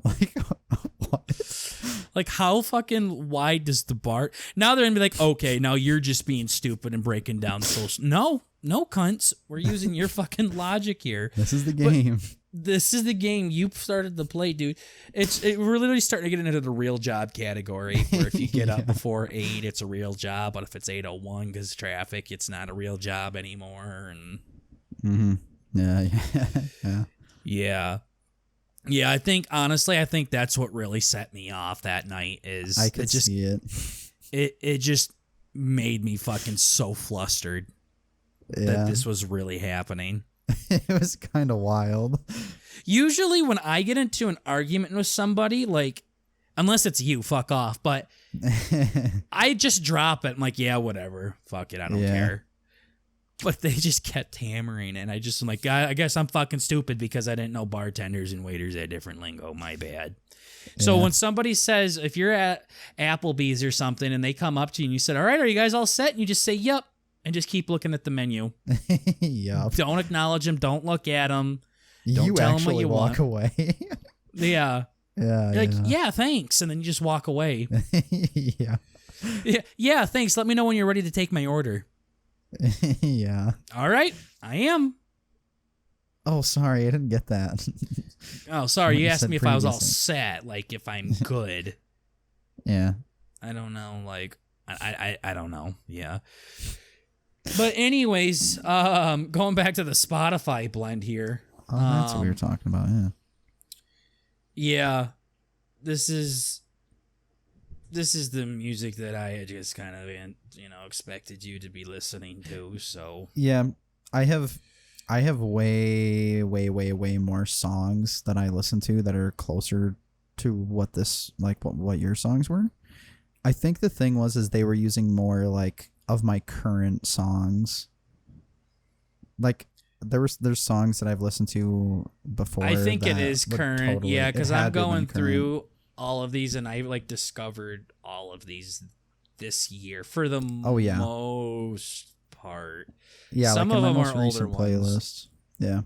Like, what? Like, how fucking wide does the bar? Now they're gonna be like, okay, now you're just being stupid and breaking down social. No, cunts. We're using your fucking logic here. This is the game. This is the game you started to play, dude. We're literally starting to get into the real job category, where if you get up before 8, it's a real job, but if it's 8:01 because traffic, it's not a real job anymore. And yeah. I think that's what really set me off that night. Is I could see it. It just made me fucking so flustered that this was really happening. It was kind of wild. Usually when I get into an argument with somebody, like, unless it's you, fuck off, but I just drop it. I'm like, yeah, whatever. Fuck it. I don't care. But they just kept hammering, and I'm like, I guess I'm fucking stupid because I didn't know bartenders and waiters had different lingo. My bad. So when somebody says, if you're at Applebee's or something and they come up to you and you said, all right, are you guys all set? And you just say, yep. And just keep looking at the menu. Yep. Don't acknowledge them. Don't look at them. Don't you tell actually them what you walk want. Away. Yeah. Yeah. You're like, yeah, thanks. And then you just walk away. Yeah, thanks. Let me know when you're ready to take my order. Yeah. All right. I am. Oh, sorry. I didn't get that. Oh, sorry. You asked me if I was all previously. set, like if I'm good. Yeah. I don't know. Like, I don't know. Yeah. But anyways, going back to the Spotify blend here. Oh, that's what we were talking about, yeah. Yeah. This is... this is the music that I just kind of, expected you to be listening to. So yeah, I have way more songs that I listen to that are closer to what what your songs were. I think the thing is they were using more like of my current songs. Like there's songs that I've listened to before. I think it is current, yeah, because I'm going through all of these and I like discovered all of these this year for the most part. Yeah, some like of in them my are most older recent playlists. Yeah.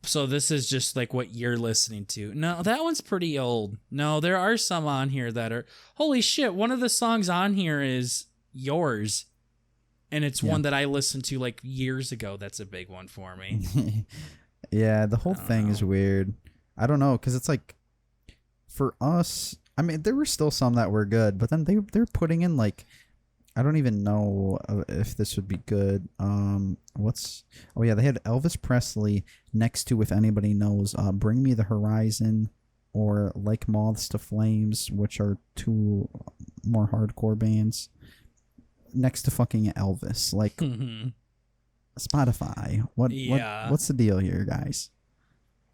So this is just like what you're listening to. No, that one's pretty old. No, there are some on here that are... Holy shit, one of the songs on here is yours. And it's one that I listened to like years ago. That's a big one for me. Yeah, the whole thing is weird. I don't know, because it's like... For us... I mean, there were still some that were good, but then they're putting in like... I don't even know if this would be good. Oh yeah, they had Elvis Presley next to, if anybody knows, Bring Me the Horizon or Like Moths to Flames, which are two more hardcore bands, next to fucking Elvis. Like, Spotify. What's the deal here, guys?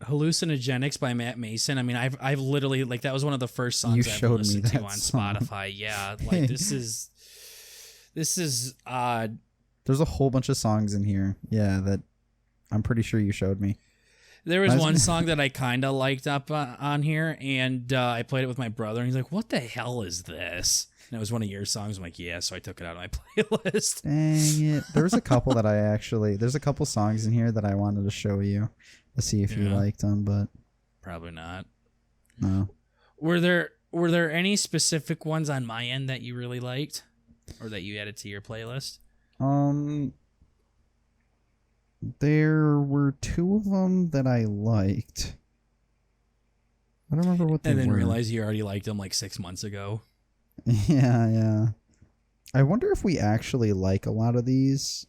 Hallucinogenics by Matt Mason. I mean, I've literally, like, that was one of the first songs I've listened to on Spotify. Yeah, like this is odd. There's a whole bunch of songs in here. Yeah, that I'm pretty sure you showed me. There was one song that I kind of liked up on here, and I played it with my brother, and he's like, what the hell is this? And it was one of your songs. I'm like, yeah, so I took it out of my playlist. Dang it. There's a couple that there's a couple songs in here that I wanted to show you to see if you liked them, but... Probably not. No. Were there any specific ones on my end that you really liked? Or that you added to your playlist? There were two of them that I liked. I don't remember what they were. And then realize you already liked them like 6 months ago. Yeah. I wonder if we actually like a lot of these,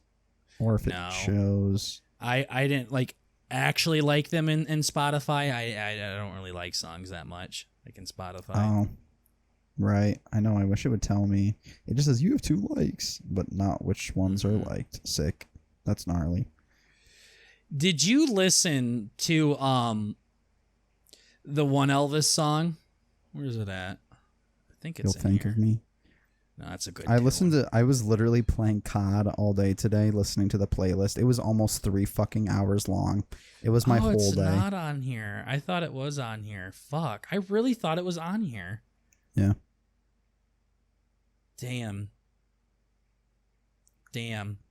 or if it shows. I didn't actually like them in Spotify. I don't really like songs that much, like in Spotify. Oh. Right. I know. I wish it would tell me. It just says you have 2 likes, but not which ones are liked. Sick. That's gnarly. Did you listen to the one Elvis song? Where is it at? I think it's You'll Think here. Of Me. No, that's a good I was literally playing COD all day today, listening to the playlist. It was almost 3 fucking hours long. It was my whole day. It's not on here. I thought it was on here. Fuck. I really thought it was on here. Yeah. Damn.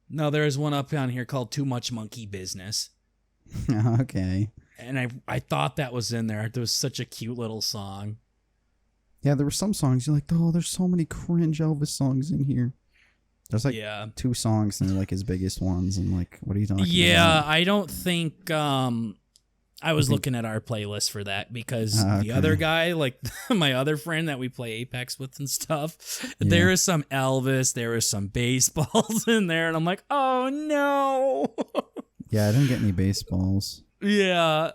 No, there is one up on here called Too Much Monkey Business. Okay. And I thought that was in there. It was such a cute little song. Yeah, there were some songs you're like, oh, there's so many cringe Elvis songs in here. There's like 2 songs and they're like his biggest ones. And like, what are you talking about? Yeah, I don't think... I was looking at our playlist for that because the other guy, like my other friend that we play Apex with and stuff, there is some Elvis, there is some baseballs in there, and I'm like, oh no. Yeah, I didn't get any baseballs. Yeah.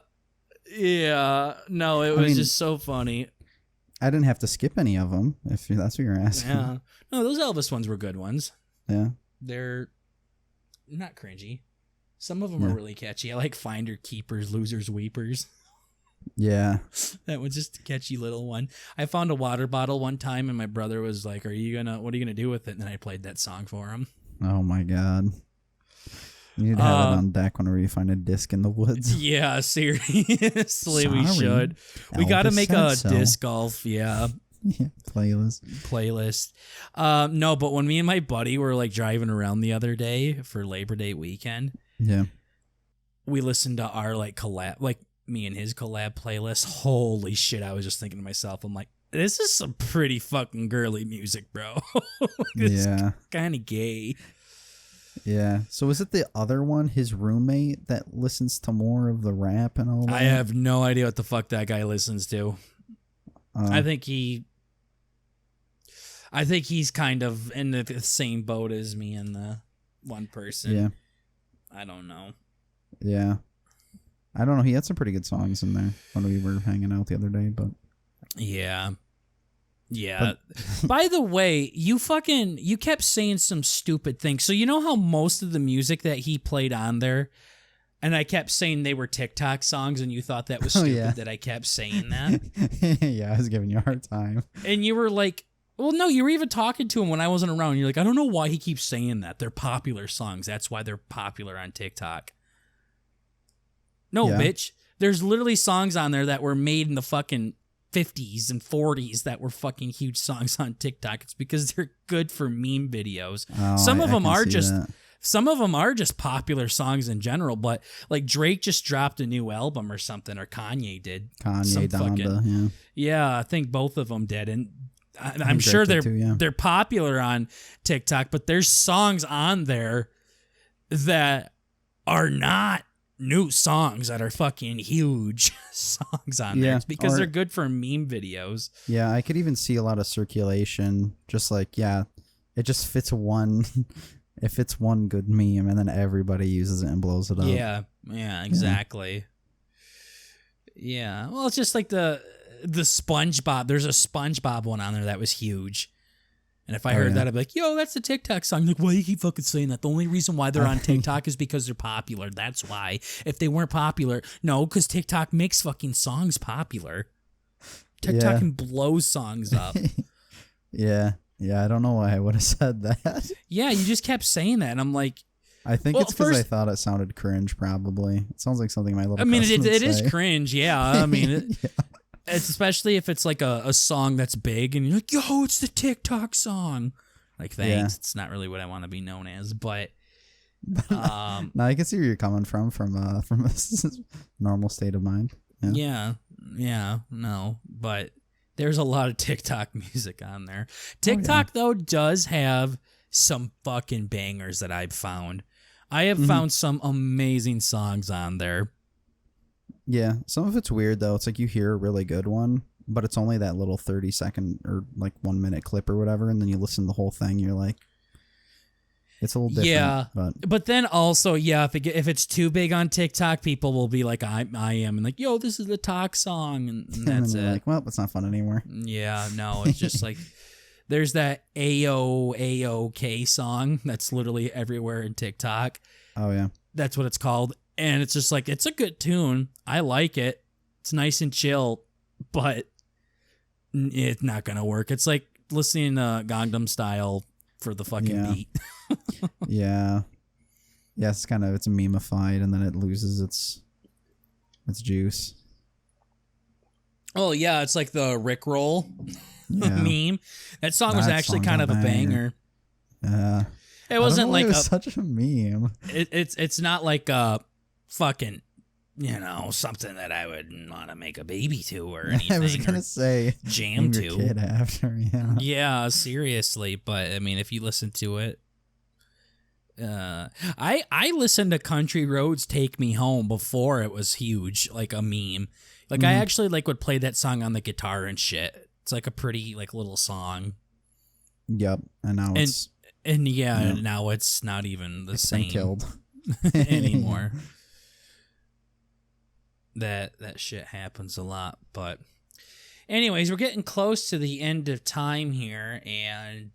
No, it was just so funny. I didn't have to skip any of them, if that's what you're asking. Yeah. No, those Elvis ones were good ones. Yeah. They're not cringy. Some of them are really catchy. I like Finder Keepers, Losers Weepers. Yeah. That was just a catchy little one. I found a water bottle one time and my brother was like, what are you gonna do with it? And then I played that song for him. Oh my God. You need to have it on deck whenever you find a disc in the woods. Yeah, seriously, we should. We got to make a disc golf, playlist. No, but when me and my buddy were like driving around the other day for Labor Day weekend, we listened to our like collab, like me and his collab playlist. Holy shit! I was just thinking to myself, I'm like, this is some pretty fucking girly music, bro. It's kind of gay. Yeah. So is it the other one, his roommate, that listens to more of the rap and all that? I have no idea what the fuck that guy listens to. I think he's kind of in the same boat as me and the one person. Yeah. I don't know. Yeah. I don't know. He had some pretty good songs in there when we were hanging out the other day, but Yeah. Yeah. By the way, you kept saying some stupid things. So you know how most of the music that he played on there, and I kept saying they were TikTok songs, and you thought that was stupid that I kept saying that? Yeah, I was giving you a hard time. And you were like, well, no, you were even talking to him when I wasn't around. You're like, I don't know why he keeps saying that. They're popular songs. That's why they're popular on TikTok. No, bitch. There's literally songs on there that were made in the fucking 50s and 40s that were fucking huge songs on TikTok. It's because they're good for meme videos. Oh, Some of them are just popular songs in general, but like Drake just dropped a new album or something, or Kanye did. Yeah, I think both of them did, and I'm sure they're popular on TikTok, but there's songs on there that are not new songs that are fucking huge songs on there. It's because they're good for meme videos. Yeah, I could even see a lot of circulation. Just like, it just fits one. If it's one good meme, and then everybody uses it and blows it up. Yeah, exactly. Yeah, well, it's just like the SpongeBob. There's a SpongeBob one on there that was huge. And if I heard that, I'd be like, yo, that's the TikTok song. Like, why do you keep fucking saying that? The only reason why they're on TikTok is because they're popular. That's why. If they weren't popular, no, because TikTok makes fucking songs popular. TikTok can blow songs up. Yeah, I don't know why I would have said that. Yeah, you just kept saying that, and I'm like... I think it's because I thought it sounded cringe, probably. It sounds like something my little cousin would it say. Is cringe, yeah. I mean... It's especially if it's like a song that's big and you're like, yo, it's the TikTok song. Like, thanks. It's not really what I want to be known as, but no, I can see where you're coming from a normal state of mind. No, but there's a lot of TikTok music on there. TikTok though does have some fucking bangers that I've found. I have found some amazing songs on there. Yeah, some of it's weird, though. It's like you hear a really good one, but it's only that little 30-second or like 1 minute clip or whatever, and then you listen to the whole thing, you're like, it's a little different. Yeah, but then also, if it's too big on TikTok, people will be like, I am, and like, yo, this is the talk song, and that's and it. Like, well, it's not fun anymore. Yeah, no, it's just like, there's that AOK song that's literally everywhere in TikTok. Oh, yeah. That's what it's called. And it's just like, it's a good tune. I like it. It's nice and chill, but it's not going to work. It's like listening to Gangnam Style for the fucking beat. Yeah. Yeah, it's memeified, and then it loses its juice. Oh, yeah, it's like the Rickroll meme. That song was actually kind of a banger. Yeah. It wasn't like it was such a meme. It's not like a fucking, something that I would want to make a baby to or anything. I was gonna say jam to. Kid after, yeah, seriously. But I mean, if you listen to it, I listened to Country Roads Take Me Home before it was huge, like a meme. Like I actually would play that song on the guitar and shit. It's like a pretty little song. Yep, and now it's. And now it's not even the same. Been killed anymore. That shit happens a lot, but anyways, we're getting close to the end of time here, and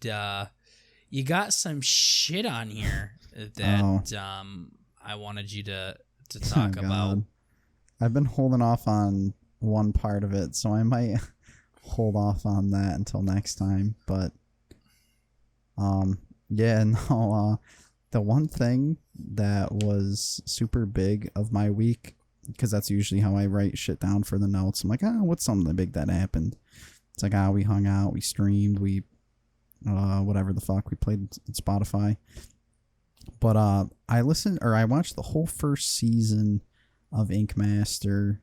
you got some shit on here that I wanted you to talk about. I've been holding off on one part of it, so I might hold off on that until next time, but the one thing that was super big of my week, because that's usually how I write shit down for the notes. I'm like, what's something big that happened? It's like, we hung out, we streamed, we, whatever the fuck, we played Spotify. But I watched the whole first season of Ink Master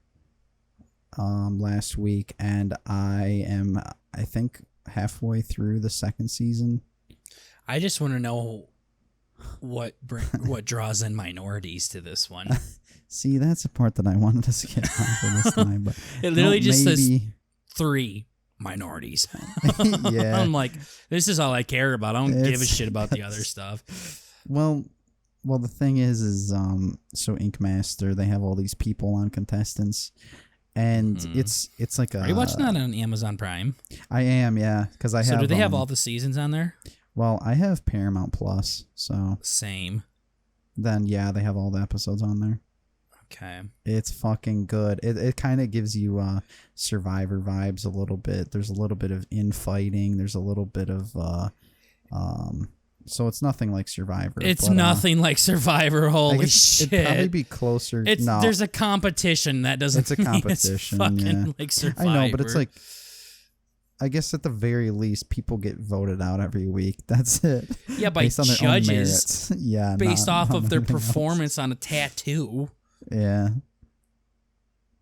last week, and I think, halfway through the second season. I just want to know what draws in minorities to this one. See, that's the part that I wanted to skip on for this time. But it literally just says 3 minorities. Yeah. I'm like, this is all I care about. I don't give a shit about the other stuff. Well, the thing is so Ink Master, they have all these people on contestants, And it's like a. Are you watching that on Amazon Prime? I am, yeah, because I have. So do they have all the seasons on there? Well, I have Paramount Plus, so same. Then yeah, they have all the episodes on there. Okay. It's fucking good. It kind of gives you Survivor vibes a little bit. There's a little bit of infighting. There's a little bit of so it's nothing like Survivor. It's nothing like Survivor. Holy shit! It'd probably be closer. There's a competition that doesn't. It's a competition. It's fucking like Survivor. I know, but it's like. I guess at the very least, people get voted out every week. That's it. Yeah, by judges. Yeah, based off of their performance on a tattoo. Yeah.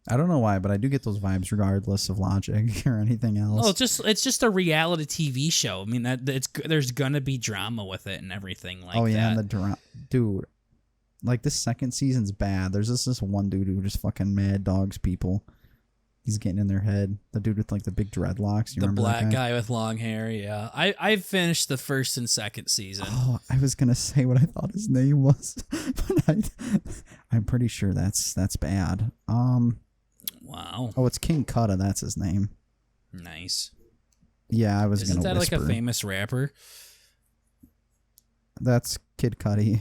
I don't know why, but I do get those vibes regardless of logic or anything else. Oh, it's just a reality TV show. I mean, there's gonna be drama with it and everything like that. Oh yeah, and the drama, dude. Like this second season's bad. There's this one dude who just fucking mad dogs people. He's getting in their head. The dude with like the big dreadlocks. You remember black that guy with long hair. Yeah, I've finished the first and second season. Oh, I was gonna say what I thought his name was, but I'm pretty sure that's bad. Wow. Oh, it's King Kutta. That's his name. Nice. Yeah, I was Isn't gonna. Isn't that whisper. like a famous rapper? That's Kid Cudi.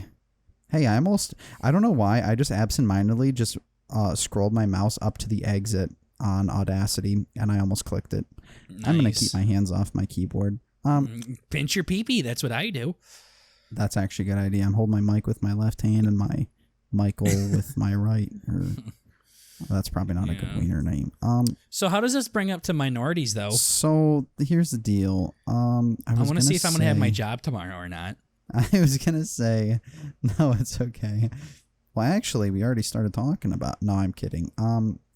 Hey, I don't know why. I just absentmindedly just scrolled my mouse up to the exit on Audacity, and I almost clicked it. Nice. I'm gonna keep my hands off my keyboard. Pinch your pee-pee. That's what I do. That's actually a good idea. I'm holding my mic with my left hand and my Michael with my right. That's probably not a good wiener name. So how does this bring up to minorities, though? So here's the deal. I want to see if I'm gonna have my job tomorrow or not. I was gonna say, no, it's okay. Well, actually, we already started talking about. No, I'm kidding.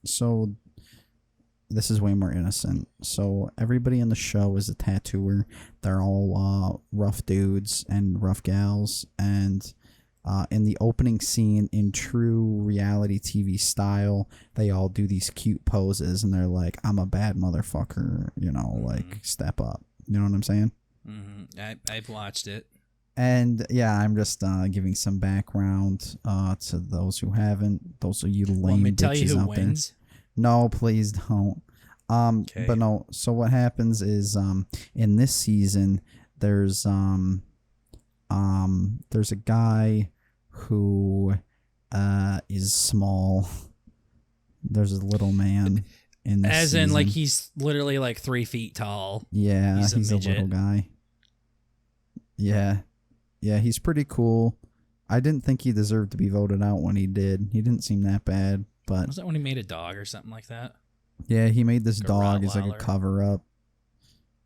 So this is way more innocent. So everybody in the show is a tattooer. They're all rough dudes and rough gals. And in the opening scene, in true reality TV style, they all do these cute poses. And they're like, I'm a bad motherfucker. You know, like, step up. You know what I'm saying? Mm-hmm. I've watched it. And yeah, I'm just giving some background to those who haven't. Those of you lame bitches out there. No, please don't. Okay. But no. So what happens is, in this season, there's a guy who is small. There's a little man in this As season. in, like, he's literally like 3 feet tall. Yeah, he's a little guy. Yeah. Yeah, he's pretty cool. I didn't think he deserved to be voted out when he did. He didn't seem that bad. But was that when he made a dog or something like that? Yeah, he made this dog as like a cover-up.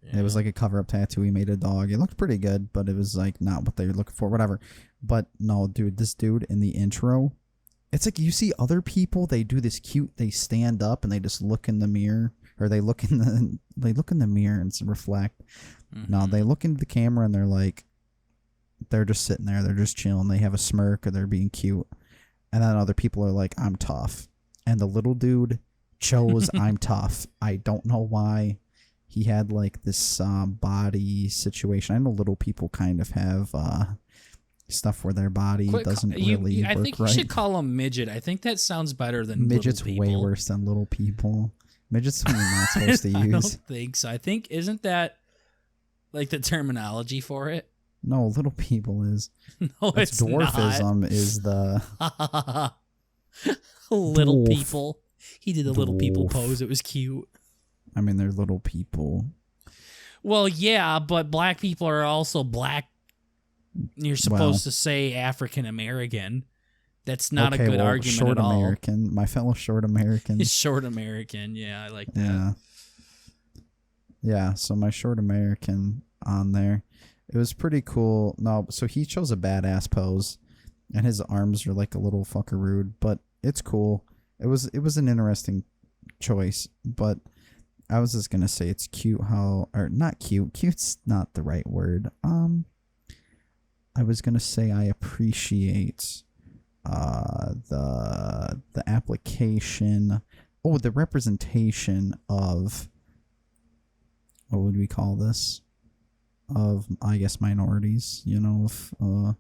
Yeah. It was like a cover-up tattoo. He made a dog. It looked pretty good, but it was like not what they were looking for. Whatever. But no, dude, this dude in the intro, it's like you see other people. They do this cute. They stand up and they just look in the mirror, or they look in the mirror and reflect. Mm-hmm. No, they look into the camera and they're like, they're just sitting there. They're just chilling. They have a smirk or they're being cute. And then other people are like, I'm tough. And the little dude chose I'm tough. I don't know why. He had like this body situation. I know little people kind of have stuff where their body doesn't really work right. I think you should call them midget. I think that sounds better than midget's little people. Way worse than little people. Midget's something you're not supposed to use. I don't think so. I think, isn't that like the terminology for it? No, little people is. No, it's dwarfism not. Is the little dwarf. People. He did a little people pose. It was cute. I mean, they're little people. Well, yeah, but black people are also black. You're supposed to say African American. That's not a good argument short at all. American, my fellow short American. Short American, yeah, I like that. Yeah. Yeah, so my short American on there. It was pretty cool. No, so he chose a badass pose, and his arms are like a little fuckaroo, but it's cool. It was an interesting choice, but I was just gonna say it's cute how, or not cute. Cute's not the right word. I was gonna say I appreciate the application. Oh, the representation of, what would we call this? Of, I guess, minorities, you know, of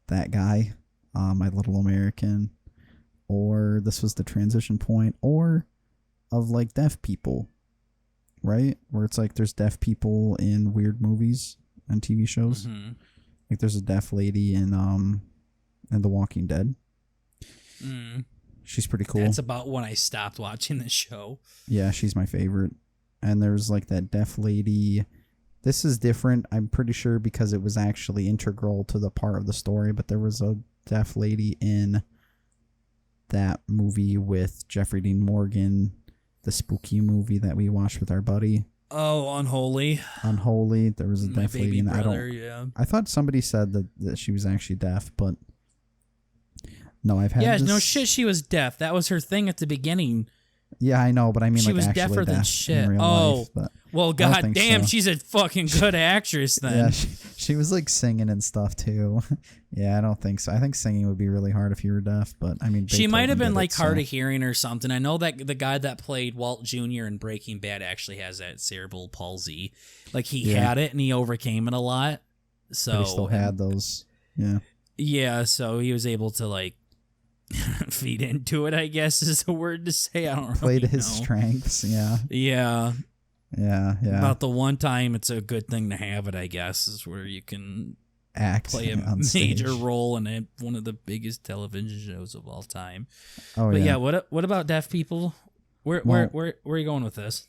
that guy, my little American, or this was the transition point, or of like deaf people, right? Where it's like there's deaf people in weird movies and TV shows. Mm-hmm. Like there's a deaf lady in The Walking Dead. Mm. She's pretty cool. That's about when I stopped watching the show. Yeah, she's my favorite. And there's like that deaf lady. This is different, I'm pretty sure, because it was actually integral to the part of the story, but there was a deaf lady in that movie with Jeffrey Dean Morgan, the spooky movie that we watched with our buddy. Oh, Unholy. Unholy. There was a My deaf baby lady. And brother, I thought somebody said that she was actually deaf, but no, I've had no shit, she was deaf. That was her thing at the beginning. Yeah, I know, but I mean, she like, was actually deafer than deaf shit. in real life, but well, goddamn, so. She's a fucking good actress then. Yeah, she was like singing and stuff too. Yeah, I don't think so. I think singing would be really hard if you were deaf, but I mean, she might have been like hard of hearing or something. I know that the guy that played Walt Jr. in Breaking Bad actually has that cerebral palsy. Like he had it and he overcame it a lot. So but he still had those. Yeah. Yeah, so he was able to like feed into it, I guess is the word to say. I don't Played really his know. strengths, yeah. Yeah. Yeah. About the one time it's a good thing to have it, I guess, is where you can play a major role in one of the biggest television shows of all time. Oh, but yeah. What about deaf people? Where are you going with this?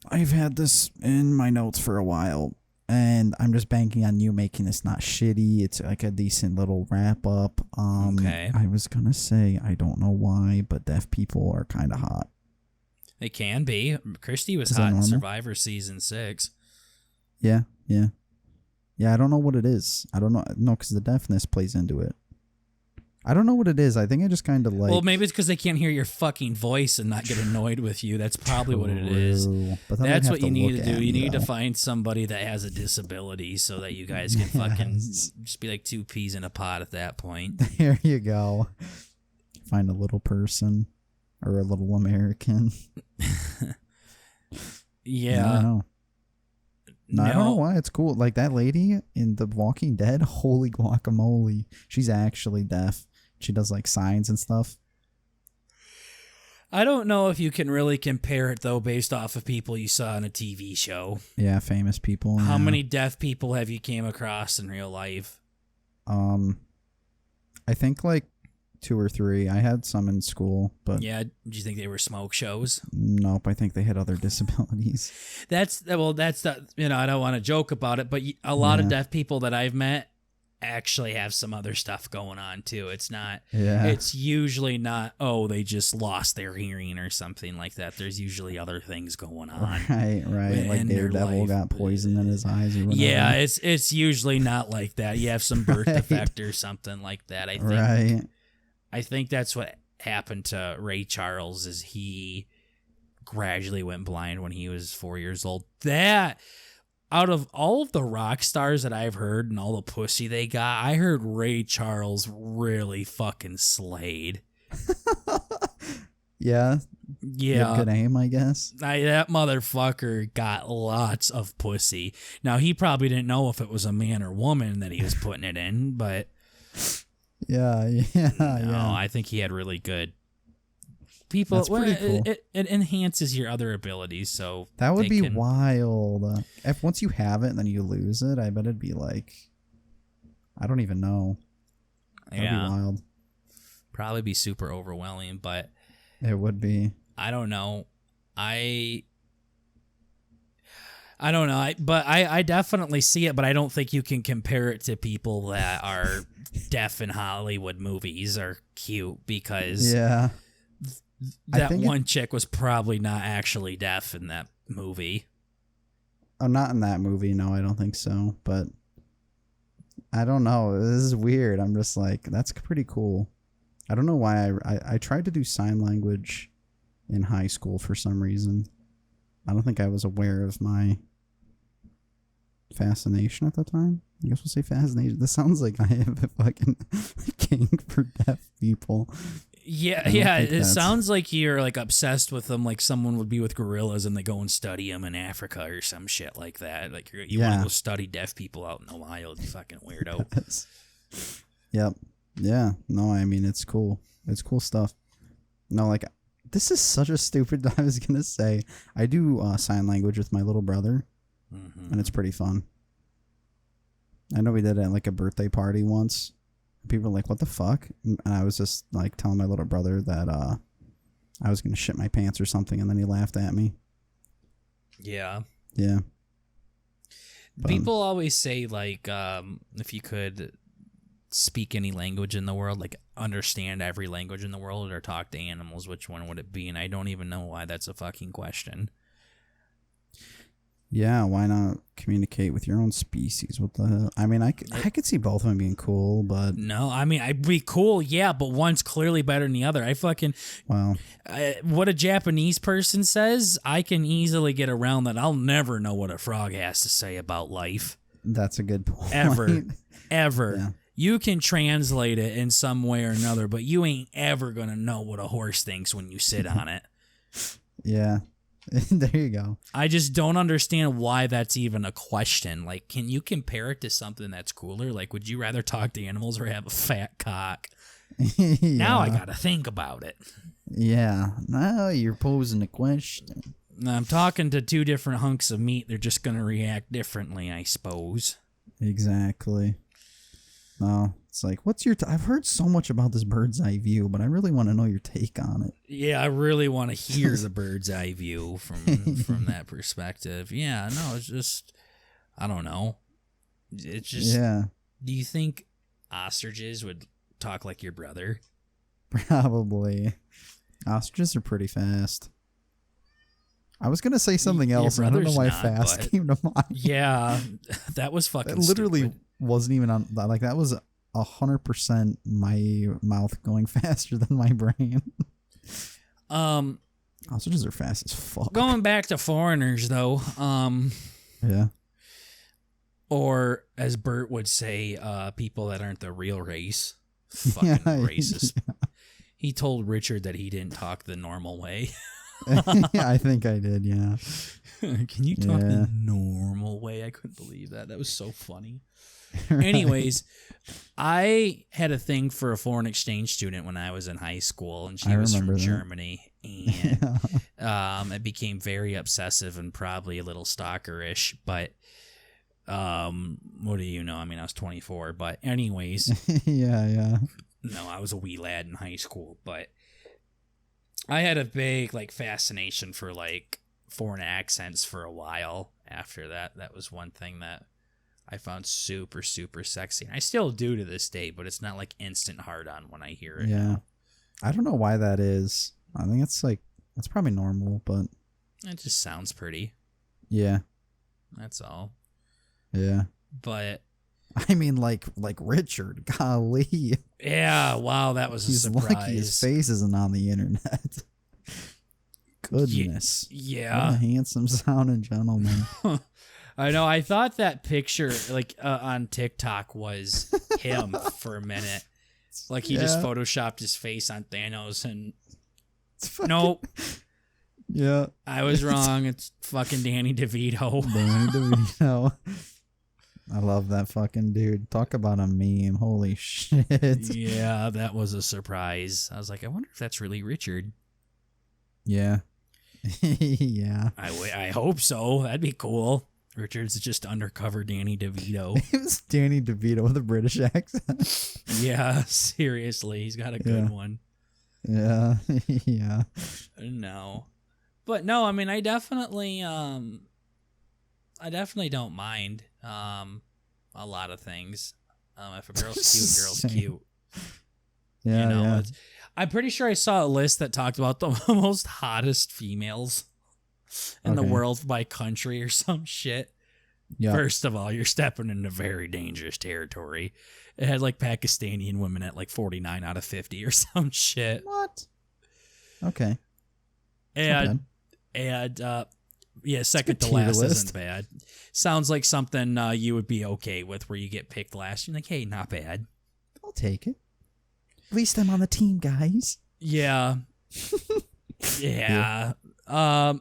I've had this in my notes for a while, and I'm just banking on you making this not shitty. It's like a decent little wrap up. Okay. I was gonna say, I don't know why, but deaf people are kind of hot. They can be. Christy was hot in Survivor season 6. Yeah. I don't know what it is. I don't know. No, because the deafness plays into it. I don't know what it is. I think I just kind of like... Well, maybe it's because they can't hear your fucking voice and not get annoyed with you. That's probably what it is. But that's what you need to do. You need to find somebody that has a disability so that you guys can fucking just be like 2 peas in a pod at that point. There you go. Find a little person or a little American. Yeah. I don't know. No, I don't know why. It's cool. Like that lady in The Walking Dead, holy guacamole. She's actually deaf. She does like signs and stuff. I don't know if you can really compare it though based off of people you saw in a TV show. Yeah, famous people. How many deaf people have you came across in real life? I think like 2 or 3. I had some in school, but yeah, do you think they were smoke shows? Nope, I think they had other disabilities. That's the, I don't want to joke about it, but a lot of deaf people that I've met actually have some other stuff going on too. It's not, it's usually not, they just lost their hearing or something like that. There's usually other things going on. Right. Like Daredevil got poison in his eyes or whatever. Yeah, it's usually not like that. You have some birth defect or something like that. I think. Right. I think that's what happened to Ray Charles is he gradually went blind when he was 4 years old. That, out of all of the rock stars that I've heard and all the pussy they got, I heard Ray Charles really fucking slayed. Yeah. Good aim, I guess. That motherfucker got lots of pussy. Now, he probably didn't know if it was a man or woman that he was putting it in, but... Yeah. I think he had really good people. That's pretty cool. It enhances your other abilities, so that would be wild. If once you have it and then you lose it, I bet it'd be like, I don't even know. That'd be wild. Probably be super overwhelming, but it would be. I don't know. I don't know, but I definitely see it, but I don't think you can compare it to people that are deaf in Hollywood movies or cute because that one chick was probably not actually deaf in that movie. Oh, not in that movie. No, I don't think so. But I don't know. This is weird. I'm just like, that's pretty cool. I don't know why I tried to do sign language in high school for some reason. I don't think I was aware of my fascination at the time. I guess we'll say fascination. This sounds like I have a fucking kink for deaf people. Yeah. It sounds like you're like obsessed with them, like someone would be with gorillas and they go and study them in Africa or some shit like that. Like you want to go study deaf people out in the wild, you fucking weirdo. Yep. Yeah. No, I mean, it's cool. It's cool stuff. No, like This is such a stupid. I was gonna say I do sign language with my little brother, and it's pretty fun. I know we did it at like a birthday party once. People were like, "What the fuck?" And I was just like telling my little brother that I was gonna shit my pants or something, and then he laughed at me. Yeah. Yeah. People always say like, if you could speak any language in the world, like understand every language in the world, or talk to animals, which one would it be? And I don't even know why that's a fucking question. Yeah, why not communicate with your own species? What the hell? I mean, I could see both of them being cool, but... No, I mean, I'd be cool, yeah, but one's clearly better than the other. Well... what a Japanese person says, I can easily get around that. I'll never know what a frog has to say about life. That's a good point. Ever. Yeah. You can translate it in some way or another, but you ain't ever going to know what a horse thinks when you sit on it. Yeah. There you go. I just don't understand why that's even a question. Like, can you compare it to something that's cooler? Like, would you rather talk to animals or have a fat cock? Yeah. Now I got to think about it. Yeah. Now you're posing a question. I'm talking to two different hunks of meat. They're just going to react differently, I suppose. Exactly. No, it's like, what's your... I've heard so much about this bird's eye view, but I really want to know your take on it. Yeah, I really want to hear the bird's eye view from that perspective. Yeah, no, it's just... I don't know. It's just... Yeah. Do you think ostriches would talk like your brother? Probably. Ostriches are pretty fast. I was going to say something else, and I don't know why fast came to mind. Yeah, that was fucking literally stupid. Wasn't even on... Like, that was 100% my mouth going faster than my brain. Ostriches are fast as fuck. Going back to foreigners, though. Yeah. Or, as Bert would say, people that aren't the real race. Fucking racist. Yeah. He told Richard that he didn't talk the normal way. Yeah, I think I did, yeah. Can you talk the normal way? I couldn't believe that. That was so funny. Right. Anyways, I had a thing for a foreign exchange student when I was in high school, and she was from Germany. And it became very obsessive and probably a little stalkerish, but what do you know? I mean, I was 24, but anyways. Yeah. No, I was a wee lad in high school, but I had a big, like, fascination for, like, foreign accents for a while after that. That was one thing that I found super, super sexy. And I still do to this day, but it's not, like, instant hard-on when I hear it. Yeah. I don't know why that is. I think it's, like, that's probably normal, but... It just sounds pretty. Yeah. That's all. Yeah. But... I mean, like Richard, golly. Yeah, wow, that was a surprise. He's lucky his face isn't on the internet. Goodness. Yeah. What a handsome sounding gentleman. I know, I thought that picture, like, on TikTok was him for a minute. Like, he just photoshopped his face on Thanos, and... Nope. Yeah. I was wrong. It's fucking Danny DeVito. Danny DeVito. I love that fucking dude. Talk about a meme. Holy shit. Yeah, that was a surprise. I was like, I wonder if that's really Richard. Yeah. Yeah. I hope so. That'd be cool. Richard's just undercover Danny DeVito. It was Danny DeVito with a British accent. Yeah, seriously. He's got a good one. Yeah. Yeah. No. But no, I mean, I definitely don't mind a lot of things. If a girl's cute, girl's cute. Yeah, you know, yeah. I'm pretty sure I saw a list that talked about the most hottest females in the world by country or some shit. Yeah. First of all, you're stepping into very dangerous territory. It had like Pakistani women at like 49 out of 50 or some shit. What? Okay. And yeah, second to last isn't bad. Sounds like something you would be okay with, where you get picked last. You're like, hey, not bad. I'll take it. At least I'm on the team, guys. Yeah. Yeah. I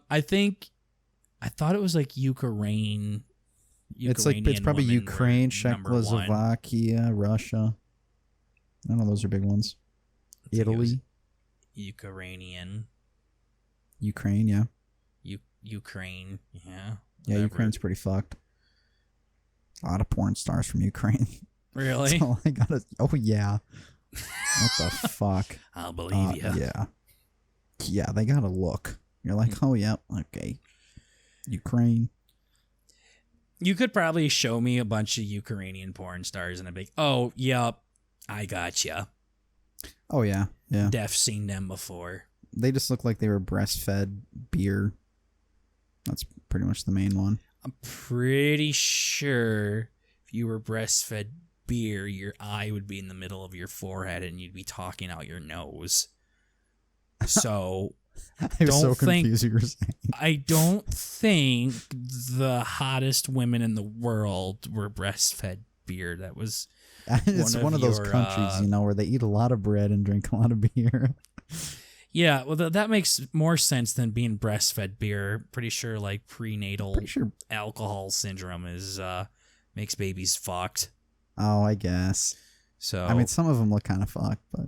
thought it was like Ukraine. It's probably Ukraine, Czechoslovakia, Russia. I know those are big ones. Italy. Ukrainian. Ukraine, yeah. Ukraine, yeah. Yeah, Ukraine's pretty fucked. A lot of porn stars from Ukraine. Really? So I gotta. Oh yeah. What the fuck? I'll believe you. Yeah. Yeah, they gotta look. You're like, oh yeah, okay. Ukraine. You could probably show me a bunch of Ukrainian porn stars and I'd be like, oh, yep, I gotcha. Oh yeah, yeah. Def seen them before. They just look like they were breastfed beer. That's pretty much the main one. I'm pretty sure if you were breastfed beer, your eye would be in the middle of your forehead and you'd be talking out your nose. So I'm so confused. You were saying. I don't think the hottest women in the world were breastfed beer. That was it's one of those countries, you know, where they eat a lot of bread and drink a lot of beer. Yeah, well, that makes more sense than being breastfed beer. Pretty sure, like, prenatal alcohol syndrome is makes babies fucked. Oh, I guess. So I mean, some of them look kind of fucked, but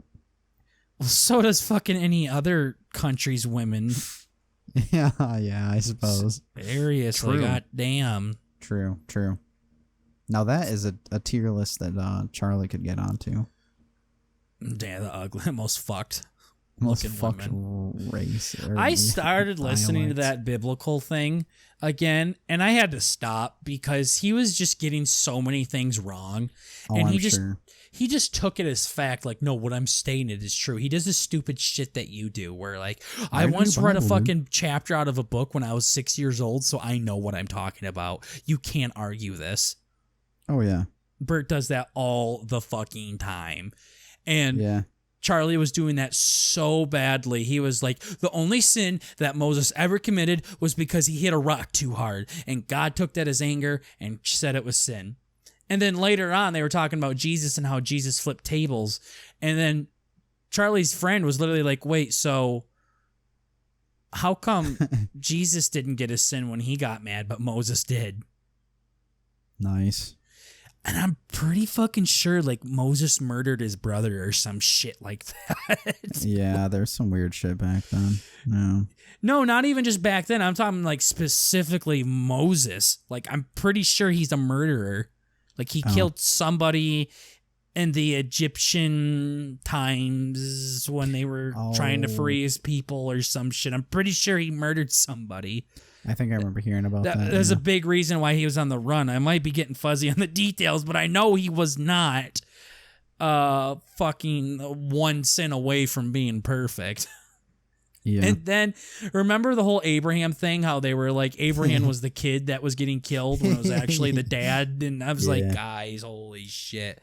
well, so does fucking any other country's women. yeah, I suppose. Seriously, goddamn. True. Now that is a tier list that Charlie could get onto. Damn, the ugly, most fucked. Most fucked race. I started listening to that biblical thing again, and I had to stop because he was just getting so many things wrong, and he just took it as fact. Like, no, what I'm stating it is true. He does this stupid shit that you do, where like I once read a fucking chapter out of a book when I was 6 years old, so I know what I'm talking about. You can't argue this. Oh yeah, Bert does that all the fucking time, and yeah. Charlie was doing that so badly. He was like, the only sin that Moses ever committed was because he hit a rock too hard. And God took that as anger and said it was sin. And then later on, they were talking about Jesus and how Jesus flipped tables. And then Charlie's friend was literally like, wait, so how come Jesus didn't get a sin when he got mad, but Moses did? Nice. And I'm pretty fucking sure, like, Moses murdered his brother or some shit like that. Yeah, there's some weird shit back then. No, not even just back then. I'm talking, like, specifically Moses. Like, I'm pretty sure he's a murderer. Like, he killed somebody in the Egyptian times when they were trying to free his people or some shit. I'm pretty sure he murdered somebody. I think I remember hearing about that. There's a big reason why he was on the run. I might be getting fuzzy on the details, but I know he was not fucking one sin away from being perfect. Yeah. And then remember the whole Abraham thing, how they were like Abraham was the kid that was getting killed when it was actually the dad. And I was like, guys, holy shit.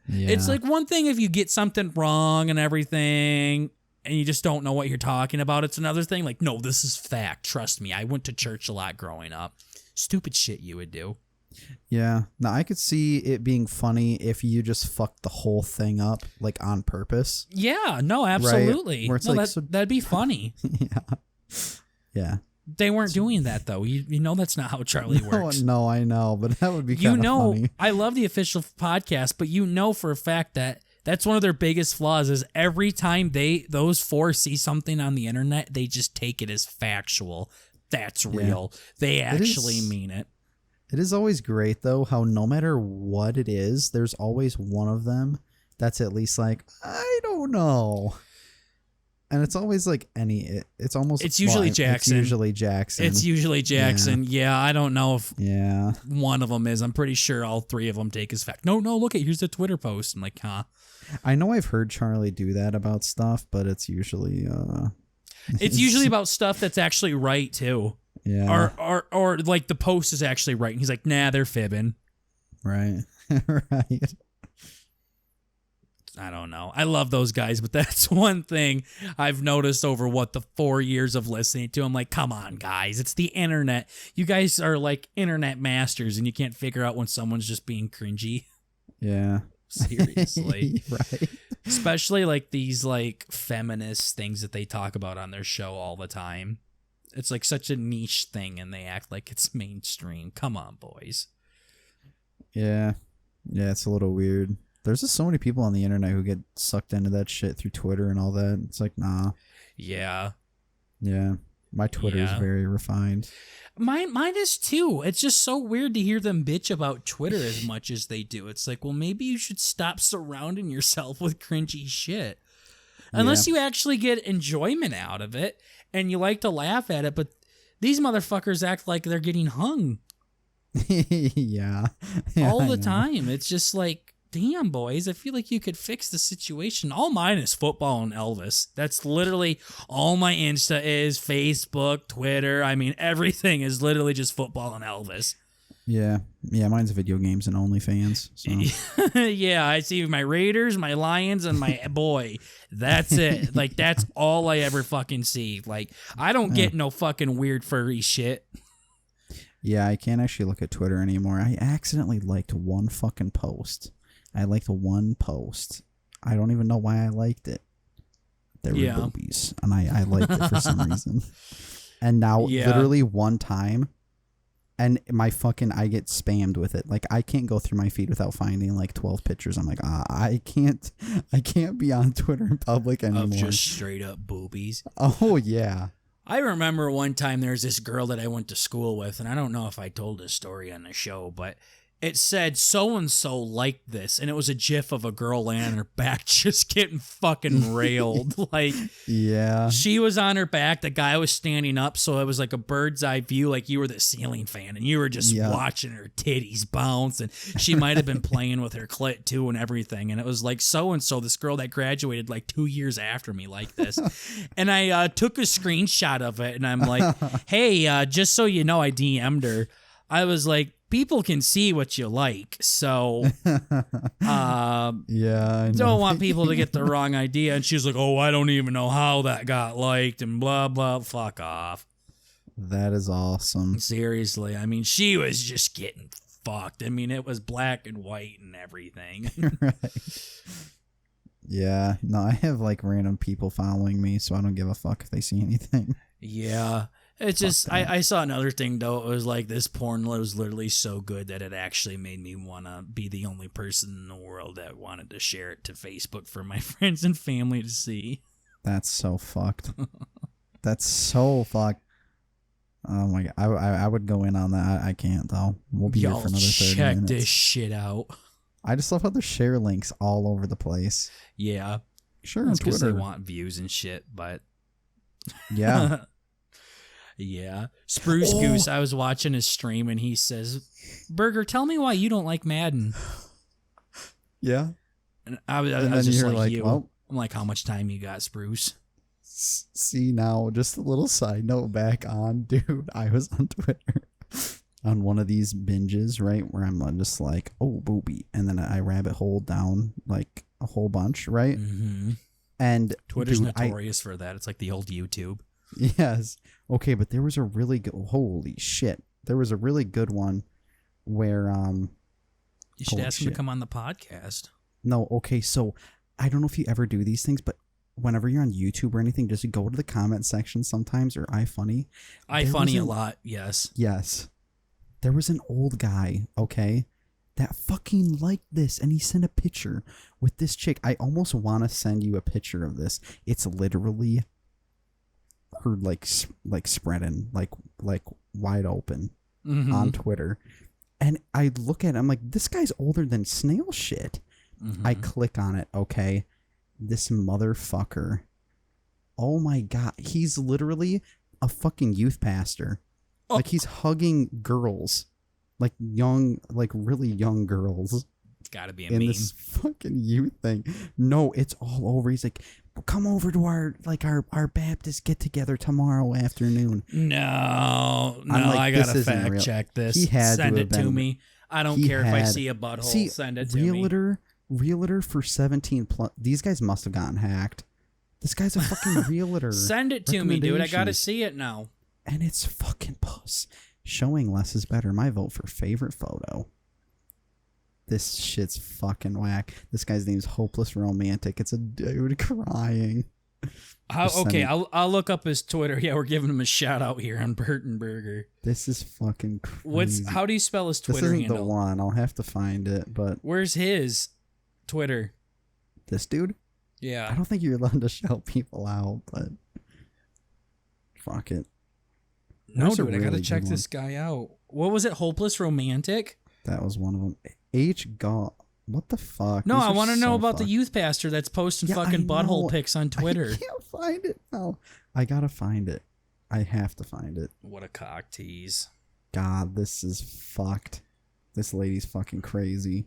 Yeah. It's like one thing if you get something wrong and everything and you just don't know what you're talking about. It's another thing like, no, this is fact. Trust me. I went to church a lot growing up. Stupid shit you would do. Yeah. Now, I could see it being funny if you just fucked the whole thing up, like, on purpose. Yeah. No, absolutely. Right? Where it's no, like, that'd be funny. Yeah. They weren't doing that, though. You know that's not how Charlie works. No, I know, but that would be kind of funny. I love the official podcast, but you know for a fact that that's one of their biggest flaws is every time those four see something on the internet, they just take it as factual. That's real. They actually mean it. It is always great, though, how no matter what it is, there's always one of them that's at least like, I don't know. And it's always like it's usually Jackson. It's usually Jackson. Yeah, I don't know if one of them is. I'm pretty sure all three of them take as fact. No, look here's the Twitter post. I'm like, huh. I know I've heard Charlie do that about stuff, but it's usually it's usually about stuff that's actually right too. Yeah. Or like the post is actually right. And he's like, nah, they're fibbing. Right. Right. I don't know. I love those guys, but that's one thing I've noticed over the 4 years of listening to. I'm like, come on, guys. It's the internet. You guys are like internet masters and you can't figure out when someone's just being cringy. Yeah. Seriously. Right. Especially like these like feminist things that they talk about on their show all the time. It's like such a niche thing and they act like it's mainstream. Come on, boys. Yeah. Yeah, it's a little weird. There's just so many people on the internet who get sucked into that shit through Twitter and all that. It's like, nah. Yeah. Yeah. My Twitter is very refined. Mine is too. It's just so weird to hear them bitch about Twitter as much as they do. It's like, well, maybe you should stop surrounding yourself with cringy shit. Unless you actually get enjoyment out of it and you like to laugh at it, but these motherfuckers act like they're getting hung. Yeah. All the time. It's just like, damn, boys, I feel like you could fix the situation. All mine is football and Elvis. That's literally all my Insta is, Facebook, Twitter. I mean, everything is literally just football and Elvis. Yeah. Yeah, mine's video games and OnlyFans. So. Yeah, I see my Raiders, my Lions, and my boy. That's it. Like, that's all I ever fucking see. Like, I don't get no fucking weird furry shit. Yeah, I can't actually look at Twitter anymore. I accidentally liked one fucking post. I liked one post. I don't even know why I liked it. There were boobies, and I liked it for some reason. And now, literally one time, and I get spammed with it. Like, I can't go through my feed without finding like 12 pictures. I'm like, I can't be on Twitter in public anymore. Of just straight up boobies. Oh yeah. I remember one time there's this girl that I went to school with, and I don't know if I told this story on the show, but it said so-and-so liked this, and it was a gif of a girl laying on her back just getting fucking railed. Like, yeah. She was on her back, the guy was standing up, so it was like a bird's eye view, like you were the ceiling fan, and you were just watching her titties bounce, and she might have been playing with her clit too and everything, and it was like so-and-so, this girl that graduated like 2 years after me like this. And I took a screenshot of it, and I'm like, hey, just so you know, I DM'd her. I was like, people can see what you like, so I don't want people to get the wrong idea. And she's like, oh, I don't even know how that got liked and blah, blah, fuck off. That is awesome. Seriously, I mean, she was just getting fucked. I mean, it was black and white and everything. Right. Yeah, no, I have like random people following me, so I don't give a fuck if they see anything. Yeah. It's just, I saw another thing, though. It was like this porn was literally so good that it actually made me want to be the only person in the world that wanted to share it to Facebook for my friends and family to see. That's so fucked. That's so fucked. Oh my God. I would go in on that. I can't, though. We'll be here for another 30 check minutes. this shit out. I just love how there's share links all over the place. Yeah. Sure, That's on Twitter. Because they want views and shit, but... Yeah. Yeah. Spruce Goose, I was watching his stream and he says, Burger, tell me why you don't like Madden. Yeah. And I was just like you. Well, I'm like, how much time you got, Spruce? See now, just a little side note back on, dude. I was on Twitter on one of these binges, right, where I'm just like, oh, booby. And then I rabbit hole down like a whole bunch, right? Mm-hmm. And Twitter's notorious for that. It's like the old YouTube. Yes. Okay, but there was a really good... Holy shit. There was a really good one where... You should ask him to come on the podcast. No, okay, so I don't know if you ever do these things, but whenever you're on YouTube or anything, just go to the comment section sometimes, or iFunny. iFunny a lot, yes. Yes. There was an old guy, okay, that fucking liked this, and he sent a picture with this chick. I almost want to send you a picture of this. It's literally... her like spreading like wide open on Twitter, and I look at it, I'm like, this guy's older than snail shit. I click on it. Okay, this motherfucker, oh my God, he's literally a fucking youth pastor. Like, he's hugging girls, like young, like really young girls. It's gotta be a in meme. This fucking youth thing. No, it's all over. He's like, come over to our Baptist get together tomorrow afternoon. No, like, I gotta fact check this. He had send to it to me. I don't care if I see a butthole. Send it to me. Realtor for 17 plus. These guys must have gotten hacked. This guy's a fucking realtor. Send it to me, dude. I gotta see it now. And it's fucking puss. Showing less is better. My vote for favorite photo. This shit's fucking whack. This guy's name's Hopeless Romantic. It's a dude crying. I'll look up his Twitter. Yeah, we're giving him a shout out here on Bert Burger. This is fucking crazy. How do you spell his Twitter handle? This isn't the one. I'll have to find it, but... Where's his Twitter? This dude? Yeah. I don't think you're allowed to shout people out, but... Fuck it. No, There's a dude, I gotta really check good this guy out. What was it? Hopeless Romantic? That was one of them. What the fuck? No, These I are want to so know about the fucked. youth pastor that's posting Yeah, fucking I butthole know. pics on Twitter. I can't find it now. I gotta find it. I have to find it. What a cock tease. God, this is fucked. This lady's fucking crazy.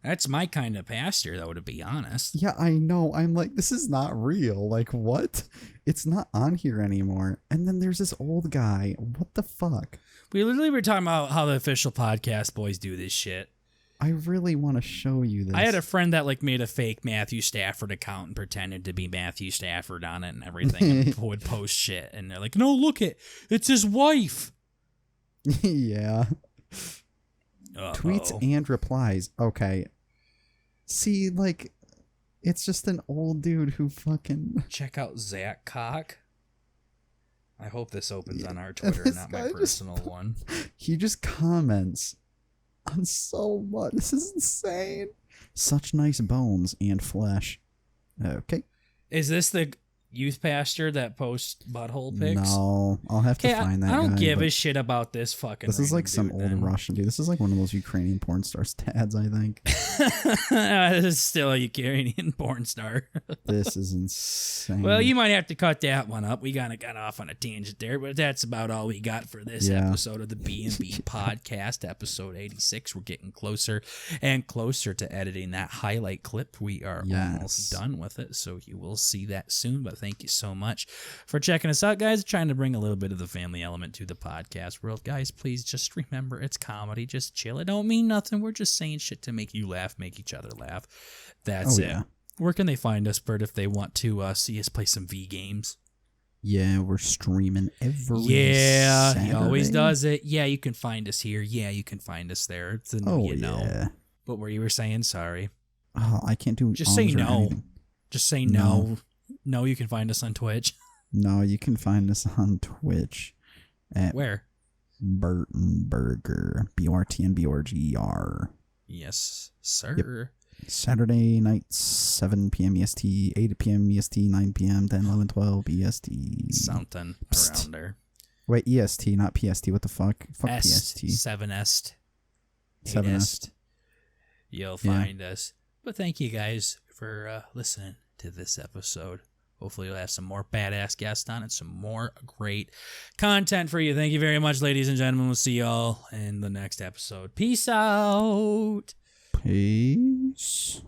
That's my kind of pastor, though, to be honest. Yeah, I know. I'm like, this is not real. Like, what? It's not on here anymore. And then there's this old guy. What the fuck? We literally were talking about how the official podcast boys do this shit. I really want to show you this. I had a friend that like made a fake Matthew Stafford account and pretended to be Matthew Stafford on it and everything and would post shit. And they're like, no, look it's his wife. Yeah. Uh-oh. Tweets and replies. Okay. See, like, it's just an old dude who fucking... Check out Zach Cock. I hope this opens on our Twitter, not my personal one. He just comments on so much. This is insane. Such nice bones and flesh. Okay. Is this the youth pastor that posts butthole pics? No, I'll have to find that. I don't guy, give a shit about this fucking. This is like some old then. Russian dude. This is like one of those Ukrainian porn stars tads, I think. This is still a Ukrainian porn star. This is insane. Well, you might have to cut that one up. We kind of got off on a tangent there, but that's about all we got for this episode of the B&B podcast, episode 86. We're getting closer and closer to editing that highlight clip. We are almost done with it, so you will see that soon. But thank you so much for checking us out, guys. Trying to bring a little bit of the family element to the podcast world. Guys, please just remember it's comedy. Just chill. It don't mean nothing. We're just saying shit to make you laugh, make each other laugh. That's it. Where can they find us, Bert, if they want to see us play some V games? Yeah, we're streaming every Saturday. He always does it. Yeah, you can find us here. Yeah, you can find us there. It's a know. What were you saying? Sorry. Oh, I can't do. Just say no. Just say no. No, you can find us on Twitch. No, you can find us on Twitch. At where? Bert Burger. BRTNBRGR. Yes, sir. Yep. Saturday night, 7 p.m. EST, 8 p.m. EST, 9 p.m., 10, 11, 12 EST. Something around there. Wait, EST, not PST. What the fuck? Fuck PST. 7est. 7est. You'll find us. But thank you guys for listening to this episode. Hopefully you'll have some more badass guests on and some more great content for you. Thank you very much, ladies and gentlemen. We'll see y'all in the next episode. Peace out. Peace.